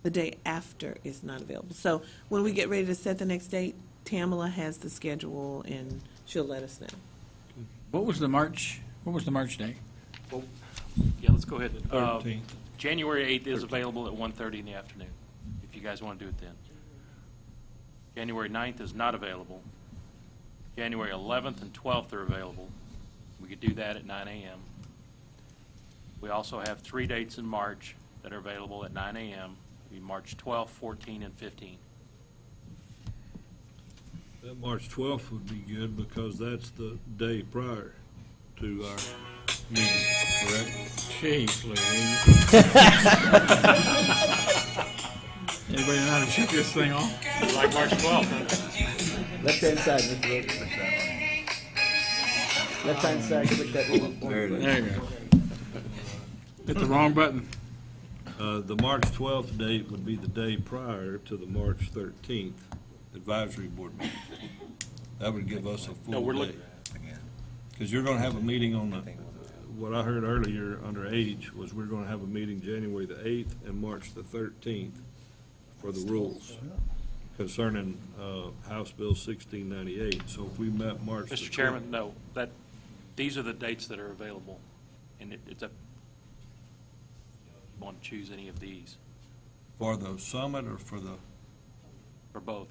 O: The day after is not available. So when we get ready to set the next date, Tamela has the schedule and she'll let us know.
E: What was the March date?
C: Well, yeah, let's go ahead.
A: 13th.
C: January 8th is available at 1:30 in the afternoon, if you guys want to do it then. January 9th is not available. January 11th and 12th are available. We could do that at 9 a.m. We also have 3 dates in March that are available at 9 a.m. March 12th, 14, and 15.
A: That March 12th would be good because that's the day prior to our meeting, correct?
E: Jeez, Anybody know how to shut this thing off?
C: You like March 12th, huh?
B: Left-hand side, Mr. Rhodes. Left-hand side, click that one.
E: There you go. Hit the wrong button.
A: The March 12th date would be the day prior to the March 13th advisory board meeting. That would give us a full
C: No, we're
A: day.
C: looking.
A: Because you're going to have a meeting on the, what I heard earlier under age was we're going to have a meeting January the 8th and March the 13th for the rules concerning House Bill 1698. So if we met March the
C: Mr. Chairman, no, these are the dates that are available, and it's up, you want to choose any of these,
A: For the summit or for
C: both.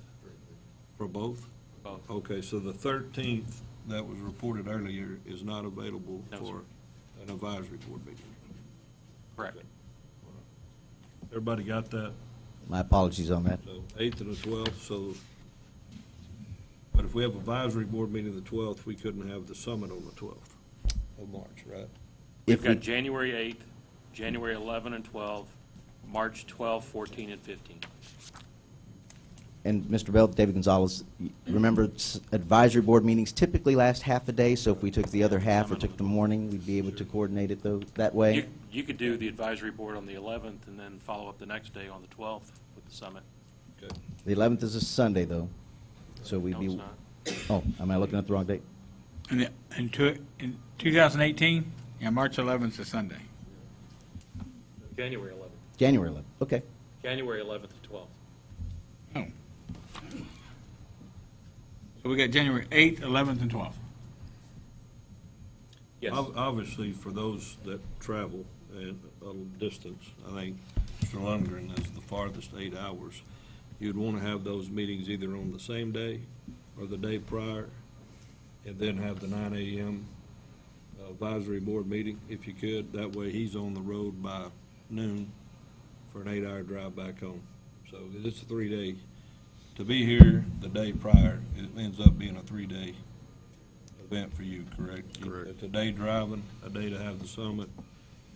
A: for both?
C: Both.
A: Okay, so the 13th that was reported earlier is not available
C: No,
A: for
C: sir.
A: an advisory board meeting.
C: Correct.
A: Everybody got that?
M: My apologies on that.
A: So 8th and the 12th, so, but if we have advisory board meeting the 12th, we couldn't have the summit on the 12th of March, right?
C: We've
M: If we-
C: got January 8th, January 11 and 12, March 12, 14, and 15.
M: And Mr. Bell, David Gonzalez, remember advisory board meetings typically last half a day, so if we took the other half or took the morning, we'd be able to coordinate it though, that way?
C: You could do the advisory board on the 11th and then follow up the next day on the 12th with the summit.
A: Okay.
M: The 11th is a Sunday, though, so we'd
C: No,
M: be...
C: it's not.
M: Oh, am I looking at the wrong date?
E: In 2018, yeah, March 11th is a Sunday.
C: January 11th.
M: January 11th, okay.
C: January 11th to 12th.
E: Oh. So we got January 8th, 11th, and 12th.
C: Yes.
A: Obviously, for those that travel and a distance, I think Mr. Lundgren is the farthest 8 hours. You'd want to have those meetings either on the same day or the day prior, and then have the 9 a.m. advisory board meeting, if you could. That way, he's on the road by noon for an 8-hour drive back home. So it's a 3-day. To be here the day prior, it ends up being a 3-day event for you, correct?
B: Correct.
A: It's a day driving, a day to have the summit,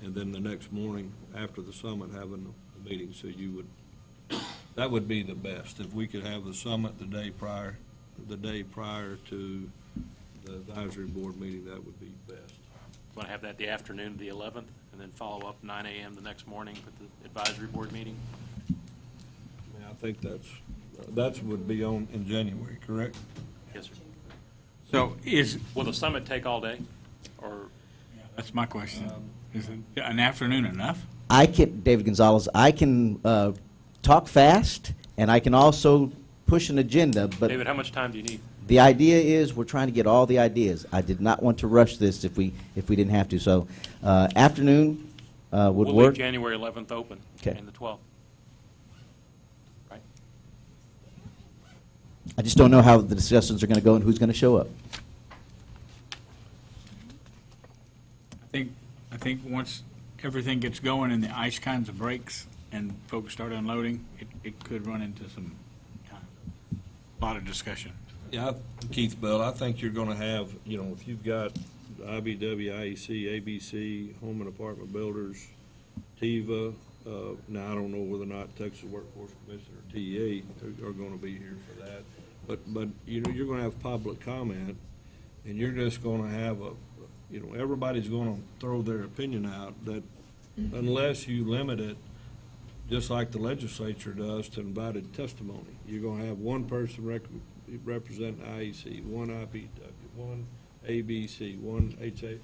A: and then the next morning after the summit having the meeting. So you would, that would be the best. If we could have the summit the day prior to the advisory board meeting, that would be best.
C: Want to have that the afternoon of the 11th and then follow up 9 a.m. the next morning with the advisory board meeting?
A: I mean, I think that's would be on in January, correct?
C: Yes, sir.
E: So
C: Will the summit take all day, or?
E: That's my question. Is an afternoon enough?
M: David Gonzalez, I can talk fast, and I can also push an agenda, but
C: David, how much time do you need?
M: the idea is we're trying to get all the ideas. I did not want to rush this if we didn't have to. So afternoon would
C: We'll
M: work.
C: leave January 11th open
M: Okay.
C: and the 12th. Right?
M: I just don't know how the discussions are going to go and who's going to show up.
E: I think once everything gets going and the ice kinds of breaks and folks start unloading, it could run into a lot of discussion.
A: Yeah, Keith Bell, I think you're going to have, if you've got IBW, IEC, ABC, Home and Apartment Builders, TIVA, now I don't know whether or not Texas Workforce Commission or TEA are going to be here for that, but you're going to have public comment, and you're just going to have everybody's going to throw their opinion out, that unless you limit it, just like the legislature does, to invited testimony. You're going to have one person represent IEC, one IBW, one ABC, one HA.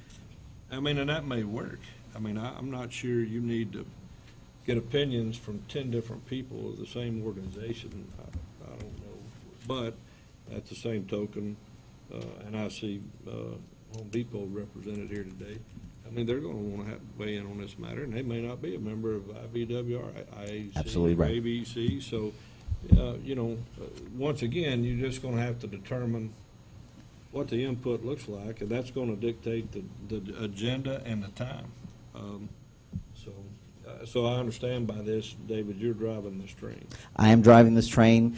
A: I mean, and that may work. I mean, I'm not sure you need to get opinions from 10 different people of the same organization. I don't know. But at the same token, and I see Home Depot represented here today, I mean, they're going to want to weigh in on this matter, and they may not be a member of IBW or IAC
M: Absolutely
A: or
M: right.
A: ABC. So, once again, you're just going to have to determine what the input looks like, and that's going to dictate the agenda and the time. So I understand by this, David, you're driving this train.
M: I am driving this train.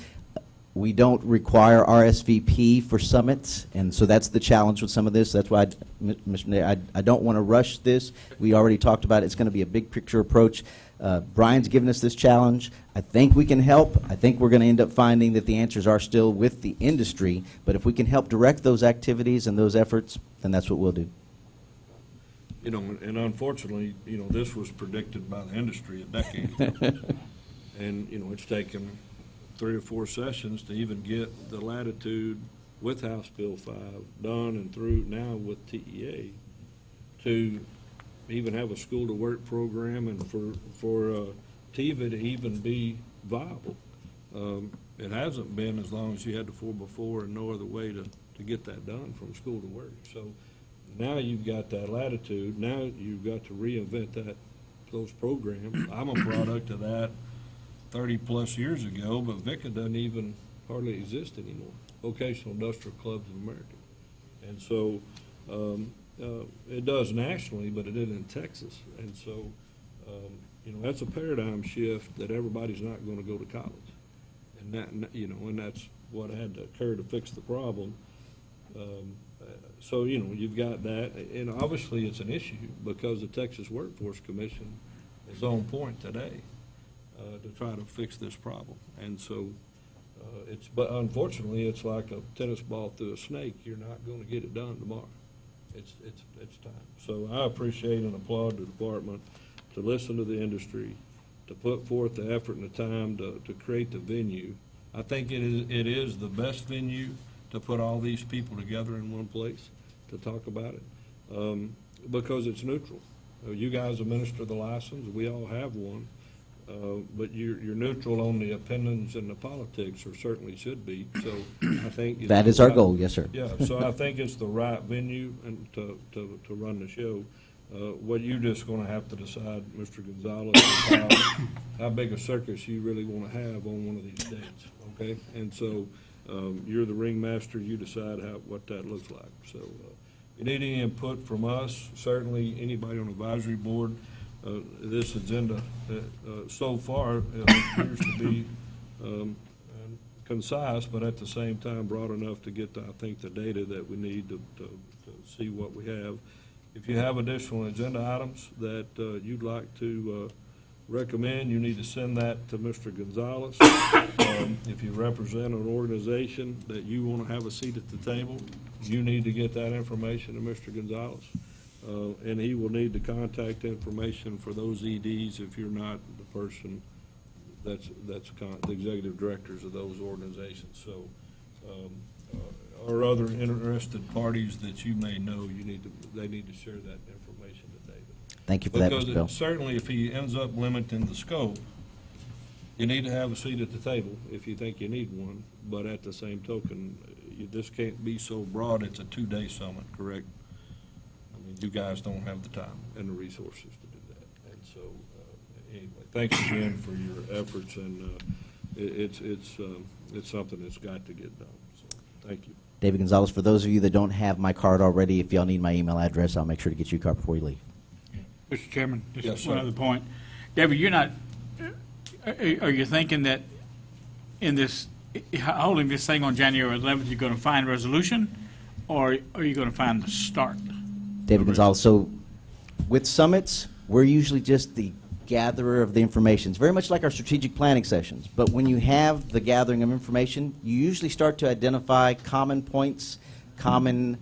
M: We don't require RSVP for summits, and so that's the challenge with some of this. That's why, Mr. Mayor, I don't want to rush this. We already talked about it. It's going to be a big picture approach. Brian's given us this challenge. I think we can help. I think we're going to end up finding that the answers are still with the industry, but if we can help direct those activities and those efforts, then that's what we'll do.
A: And unfortunately, this was predicted by the industry a decade ago. And, it's taken 3 or 4 sessions to even get the latitude with House Bill 5, done and through now with TEA, to even have a school-to-work program and for TIVA to even be viable. It hasn't been as long as you had the 4x4 and no other way to get that done from school to work. So now you've got that latitude. Now you've got to reinvent those programs. I'm a product of that 30-plus years ago, but VICA doesn't even hardly exist anymore, Vocational Industrial Clubs of America. And so it does nationally, but it didn't in Texas. And so, that's a paradigm shift that everybody's not going to go to college. And and that's what had to occur to fix the problem. So, you've got that, and obviously it's an issue because the Texas Workforce Commission is on point today to try to fix this problem. And so but unfortunately, it's like a tennis ball through a snake. You're not going to get it done tomorrow. It's time. So I appreciate and applaud the department to listen to the industry, to put forth the effort and the time to create the venue. I think it is the best venue to put all these people together in one place to talk about it, because it's neutral. You guys administer the license. We all have one. But you're neutral on the opinions and the politics, or certainly should be. So I think
M: that is our goal, yes, sir.
A: Yeah. So I think it's the right venue and to run the show. What you're just going to have to decide, Mr. Gonzalez, is how big a circus you really want to have on one of these dates. Okay. And so you're the ringmaster. You decide what that looks like. So if you need any input from us, certainly anybody on the advisory board. This agenda so far appears to be concise, but at the same time broad enough to get, I think, the data that we need to see what we have. If you have additional agenda items that you'd like to recommend, you need to send that to Mr. Gonzalez. If you represent an organization that you want to have a seat at the table, you need to get that information to Mr. Gonzalez. And he will need the contact information for those EDs if you're not the person that's the executive directors of those organizations. So, or other interested parties that you may know, they need to share that information to David.
M: Thank you for that, Mr. Bell.
A: Because certainly if he ends up limiting the scope, you need to have a seat at the table if you think you need one. But at the same token, this can't be so broad. It's a 2-day summit, correct? You guys don't have the time and the resources to do that. And so, anyway, thanks again for your efforts, and it's something that's got to get done. So, thank you.
M: David Gonzalez, for those of you that don't have my card already, if y'all need my email address, I'll make sure to get you a card before you leave.
E: Mr. Chairman, just
A: Yes,
E: one
A: sir.
E: other point. David, you're not, are you thinking that in this, holding this thing on January 11th, you're going to find resolution, or are you going to find the start?
M: David Gonzalez, so with summits, we're usually just the gatherer of the information. It's very much like our strategic planning sessions, but when you have the gathering of information, you usually start to identify common points, common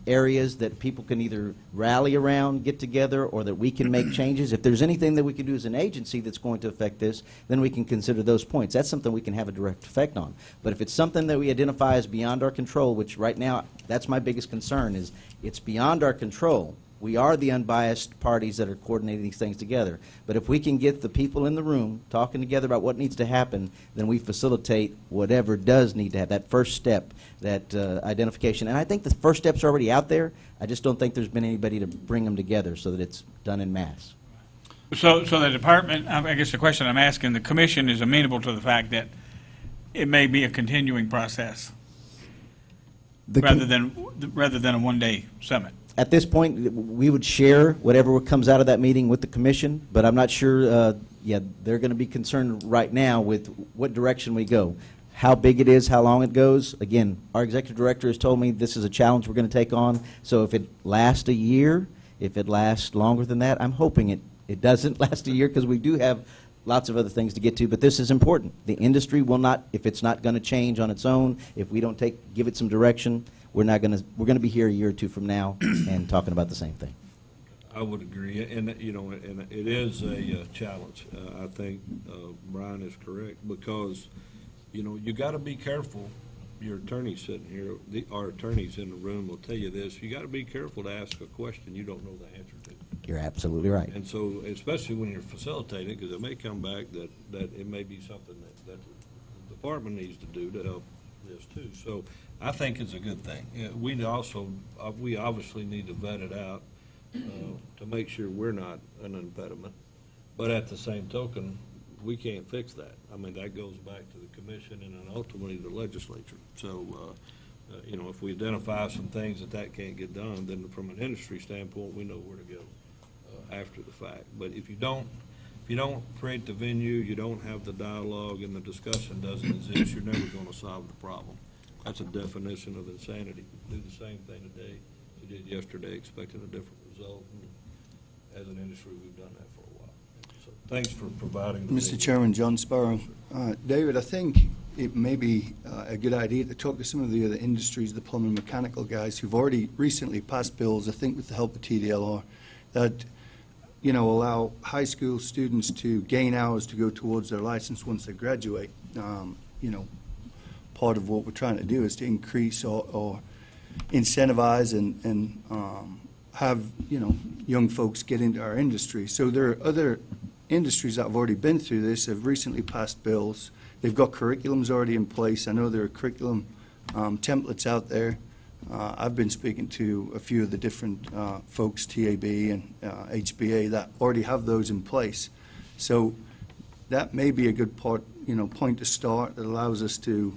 M: areas that people can either rally around, get together, or that we can make changes. If there's anything that we can do as an agency that's going to affect this, then we can consider those points. That's something we can have a direct effect on. But if it's something that we identify as beyond our control, which right now, that's my biggest concern, is it's beyond our control. We are the unbiased parties that are coordinating these things together. But if we can get the people in the room talking together about what needs to happen, then we facilitate whatever does need to have, that first step, that identification. And I think the first steps are already out there. I just don't think there's been anybody to bring them together so that it's done en masse.
E: So the department, I guess the question I'm asking, the commission is amenable to the fact that it may be a continuing process rather than a one-day summit.
M: At this point, we would share whatever comes out of that meeting with the commission, but I'm not sure, they're going to be concerned right now with what direction we go. How big it is, how long it goes. Again, our executive director has told me this is a challenge we're going to take on. So if it lasts a year, if it lasts longer than that, I'm hoping it doesn't last a year, because we do have lots of other things to get to, but this is important. The industry will not, if it's not going to change on its own, if we don't give it some direction, we're going to be here a year or two from now and talking about the same thing.
A: I would agree, and and it is a challenge. I think Brian is correct, because you got to be careful your attorney sitting here, our attorneys in the room will tell you this, you gotta be careful to ask a question you don't know the answer to.
M: You're absolutely right.
A: And so, especially when you're facilitating, because it may come back that it may be something that the department needs to do to help this too. So I think it's a good thing. We also, we obviously need to vet it out to make sure we're not an impediment. But at the same token, we can't fix that. I mean, that goes back to the commission and then ultimately the legislature. So, if we identify some things that can't get done, then from an industry standpoint, we know where to go after the fact. But if you don't create the venue, you don't have the dialogue, and the discussion doesn't exist, you're never going to solve the problem. That's a definition of insanity. Do the same thing today you did yesterday, expecting a different result. And as an industry, we've done that for a while. So thanks for providing.
B: Mr. Chairman, John Sparrow. David, I think it may be a good idea to talk to some of the other industries, the plumbing mechanical guys who've already recently passed bills, I think with the help of TDLR, that allow high school students to gain hours to go towards their license once they graduate. Part of what we're trying to do is to increase or incentivize and have, young folks get into our industry. So there are other industries that have already been through this, have recently passed bills. They've got curriculums already in place. I know there are curriculum templates out there. I've been speaking to a few of the different folks, TAB and HBA, that already have those in place. So that may be a good point to start that allows us to,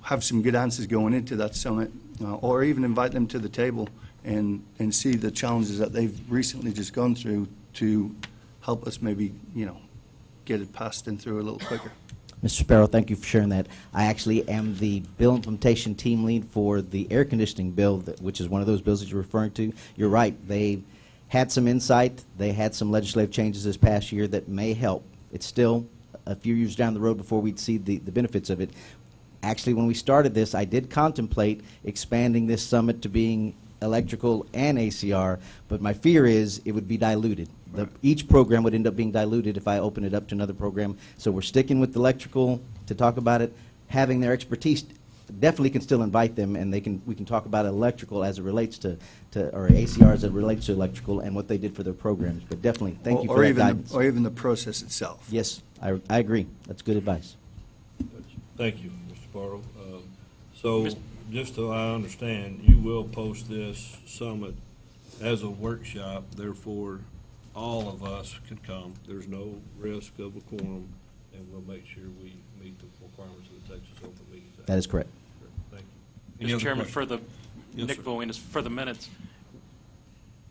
B: have some good answers going into that summit, or even invite them to the table and see the challenges that they've recently just gone through to help us maybe, get it passed and through a little quicker.
M: Mr. Sparrow, thank you for sharing that. I actually am the bill implementation team lead for the air conditioning bill, which is one of those bills that you're referring to. You're right. They had some insight. They had some legislative changes this past year that may help. It's still a few years down the road before we'd see the benefits of it. Actually, when we started this, I did contemplate expanding this summit to being electrical and ACR, but my fear is it would be diluted. Each program would end up being diluted if I open it up to another program. So we're sticking with electrical to talk about it. Having their expertise, definitely can still invite them, and we can talk about electrical as it relates to or ACR as it relates to electrical and what they did for their programs. But definitely, thank you for that guidance.
B: Or even the process itself.
M: Yes, I agree. That's good advice.
A: Thank you, Mr. Barrow. So, just so I understand, you will post this summit as a workshop, therefore all of us can come. There's no risk of a quorum, and we'll make sure we meet the requirements of the Texas Open Meetings Act.
M: That is correct.
A: Thank you. Any
C: Mr.
A: other
C: Chairman,
A: questions? Yes,
C: Nick
A: sir.
C: Voinis, for the minutes,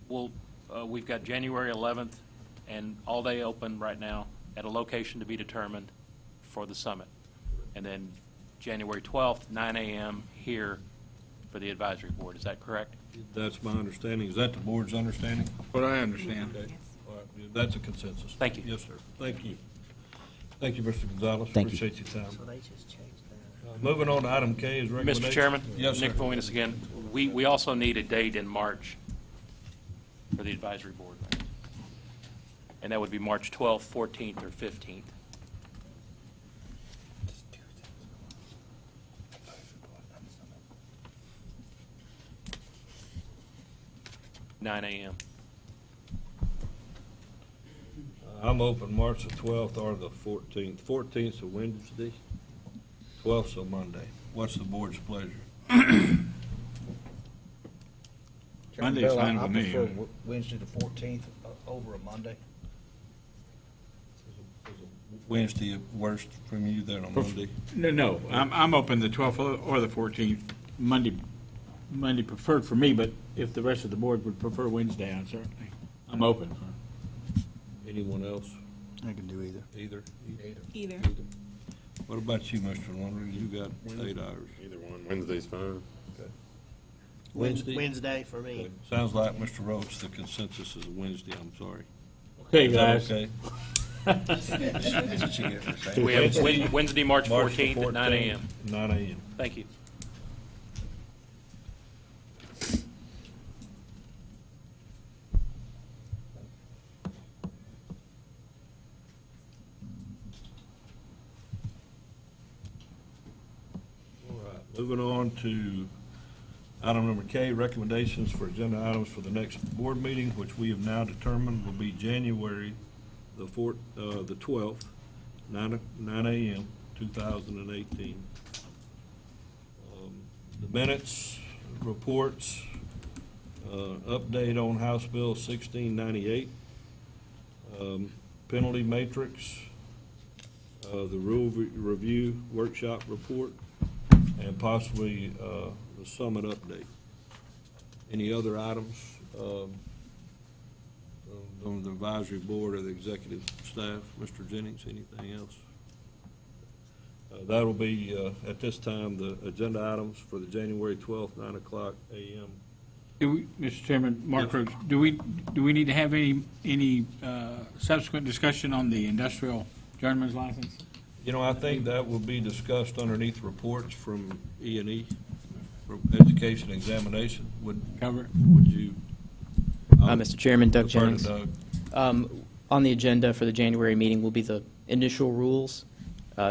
C: we've got January 11th and all day open right now at a location to be determined for the summit. And then January 12th, 9 a.m. here for the advisory board. Is that correct?
A: That's my understanding. Is that the board's understanding?
E: What I understand.
A: Okay. All right. That's a consensus.
C: Thank you.
A: Yes, sir. Thank you. Thank you, Mr. Gonzalez.
M: Thank you.
A: Appreciate your time.
L: So they just changed that.
A: Moving on to item K is recommendation.
C: Mr. Chairman?
A: Yes, sir.
C: Nick Voinis again. We also need a date in March for the advisory board. And that would be March 12th, 14th, or 15th. (9 a.m.)
A: I'm open March the 12th or the 14th. 14th is a Wednesday, 12th is a Monday. What's the board's pleasure?
E: Monday's fine with me.
G: I prefer Wednesday the 14th over a Monday.
A: Is a Wednesday worst from you than a Monday?
E: No, I'm open the 12th or the 14th. Monday preferred for me, but if the rest of the board would prefer Wednesday, I'm open for.
A: Anyone else?
B: I can do either.
A: Either?
O: Either.
A: What about you, Mr. Lundgren? You got 8 hours.
P: Either one. Wednesday's fine.
A: Okay.
L: Wednesday for me.
A: Okay. Sounds like, Mr. Roach, the consensus is Wednesday. I'm sorry.
E: Okay,
A: Is that
E: guys.
A: okay?
B: That's what you get for saying.
C: We have Wednesday, March 14th at 9 a.m.
A: 9 a.m.
C: Thank you.
A: All right. Moving on to item number K, recommendations for agenda items for the next board meeting, which we have now determined will be January the 12th, 9 a.m., 2018. The minutes, reports, update on House Bill 1698, penalty matrix, the rule review workshop report, and possibly the summit update. Any other items on the advisory board or the executive staff? Mr. Jennings, anything else? That'll be, at this time, the agenda items for the January 12th, 9 o'clock a.m.
E: Mr. Chairman, Mark
A: Yes.
E: Roach, do we need to have any subsequent discussion on the industrial journeyman's license?
A: You know, I think that will be discussed underneath reports from E&E, for education examination. Would you?
K: Mr. Chairman, Doug
A: defer to
K: Jennings.
A: Doug.
K: On the agenda for the January meeting will be the initial rules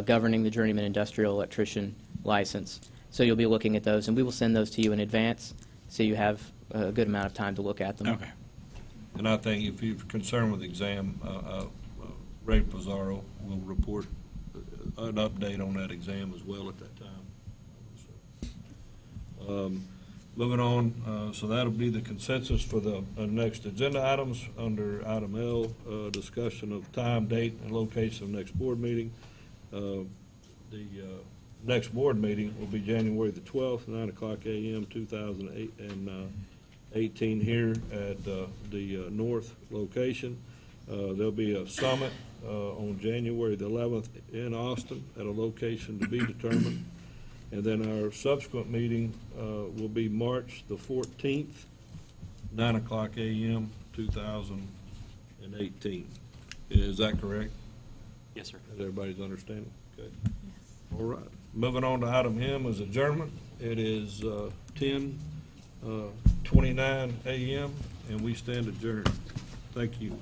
K: governing the journeyman industrial electrician license. So you'll be looking at those, and we will send those to you in advance, so you have a good amount of time to look at them.
E: Okay.
A: And I think if you're concerned with exam, Ray Pizarro will report an update on that exam as well at that time. Moving on, so that'll be the consensus for the next agenda items. Under item L, discussion of time, date, and location of next board meeting. The next board meeting will be January the 12th, 9 o'clock a.m., 2018 here at the north location. There'll be a summit on January the 11th in Austin at a location to be determined. And then our subsequent meeting will be March the 14th, 9 o'clock a.m., 2018. Is that correct?
K: Yes, sir.
A: Is everybody's understanding? Okay. All right. Moving on to item M is adjournment. It is 10:29 a.m. and we stand adjourned. Thank you.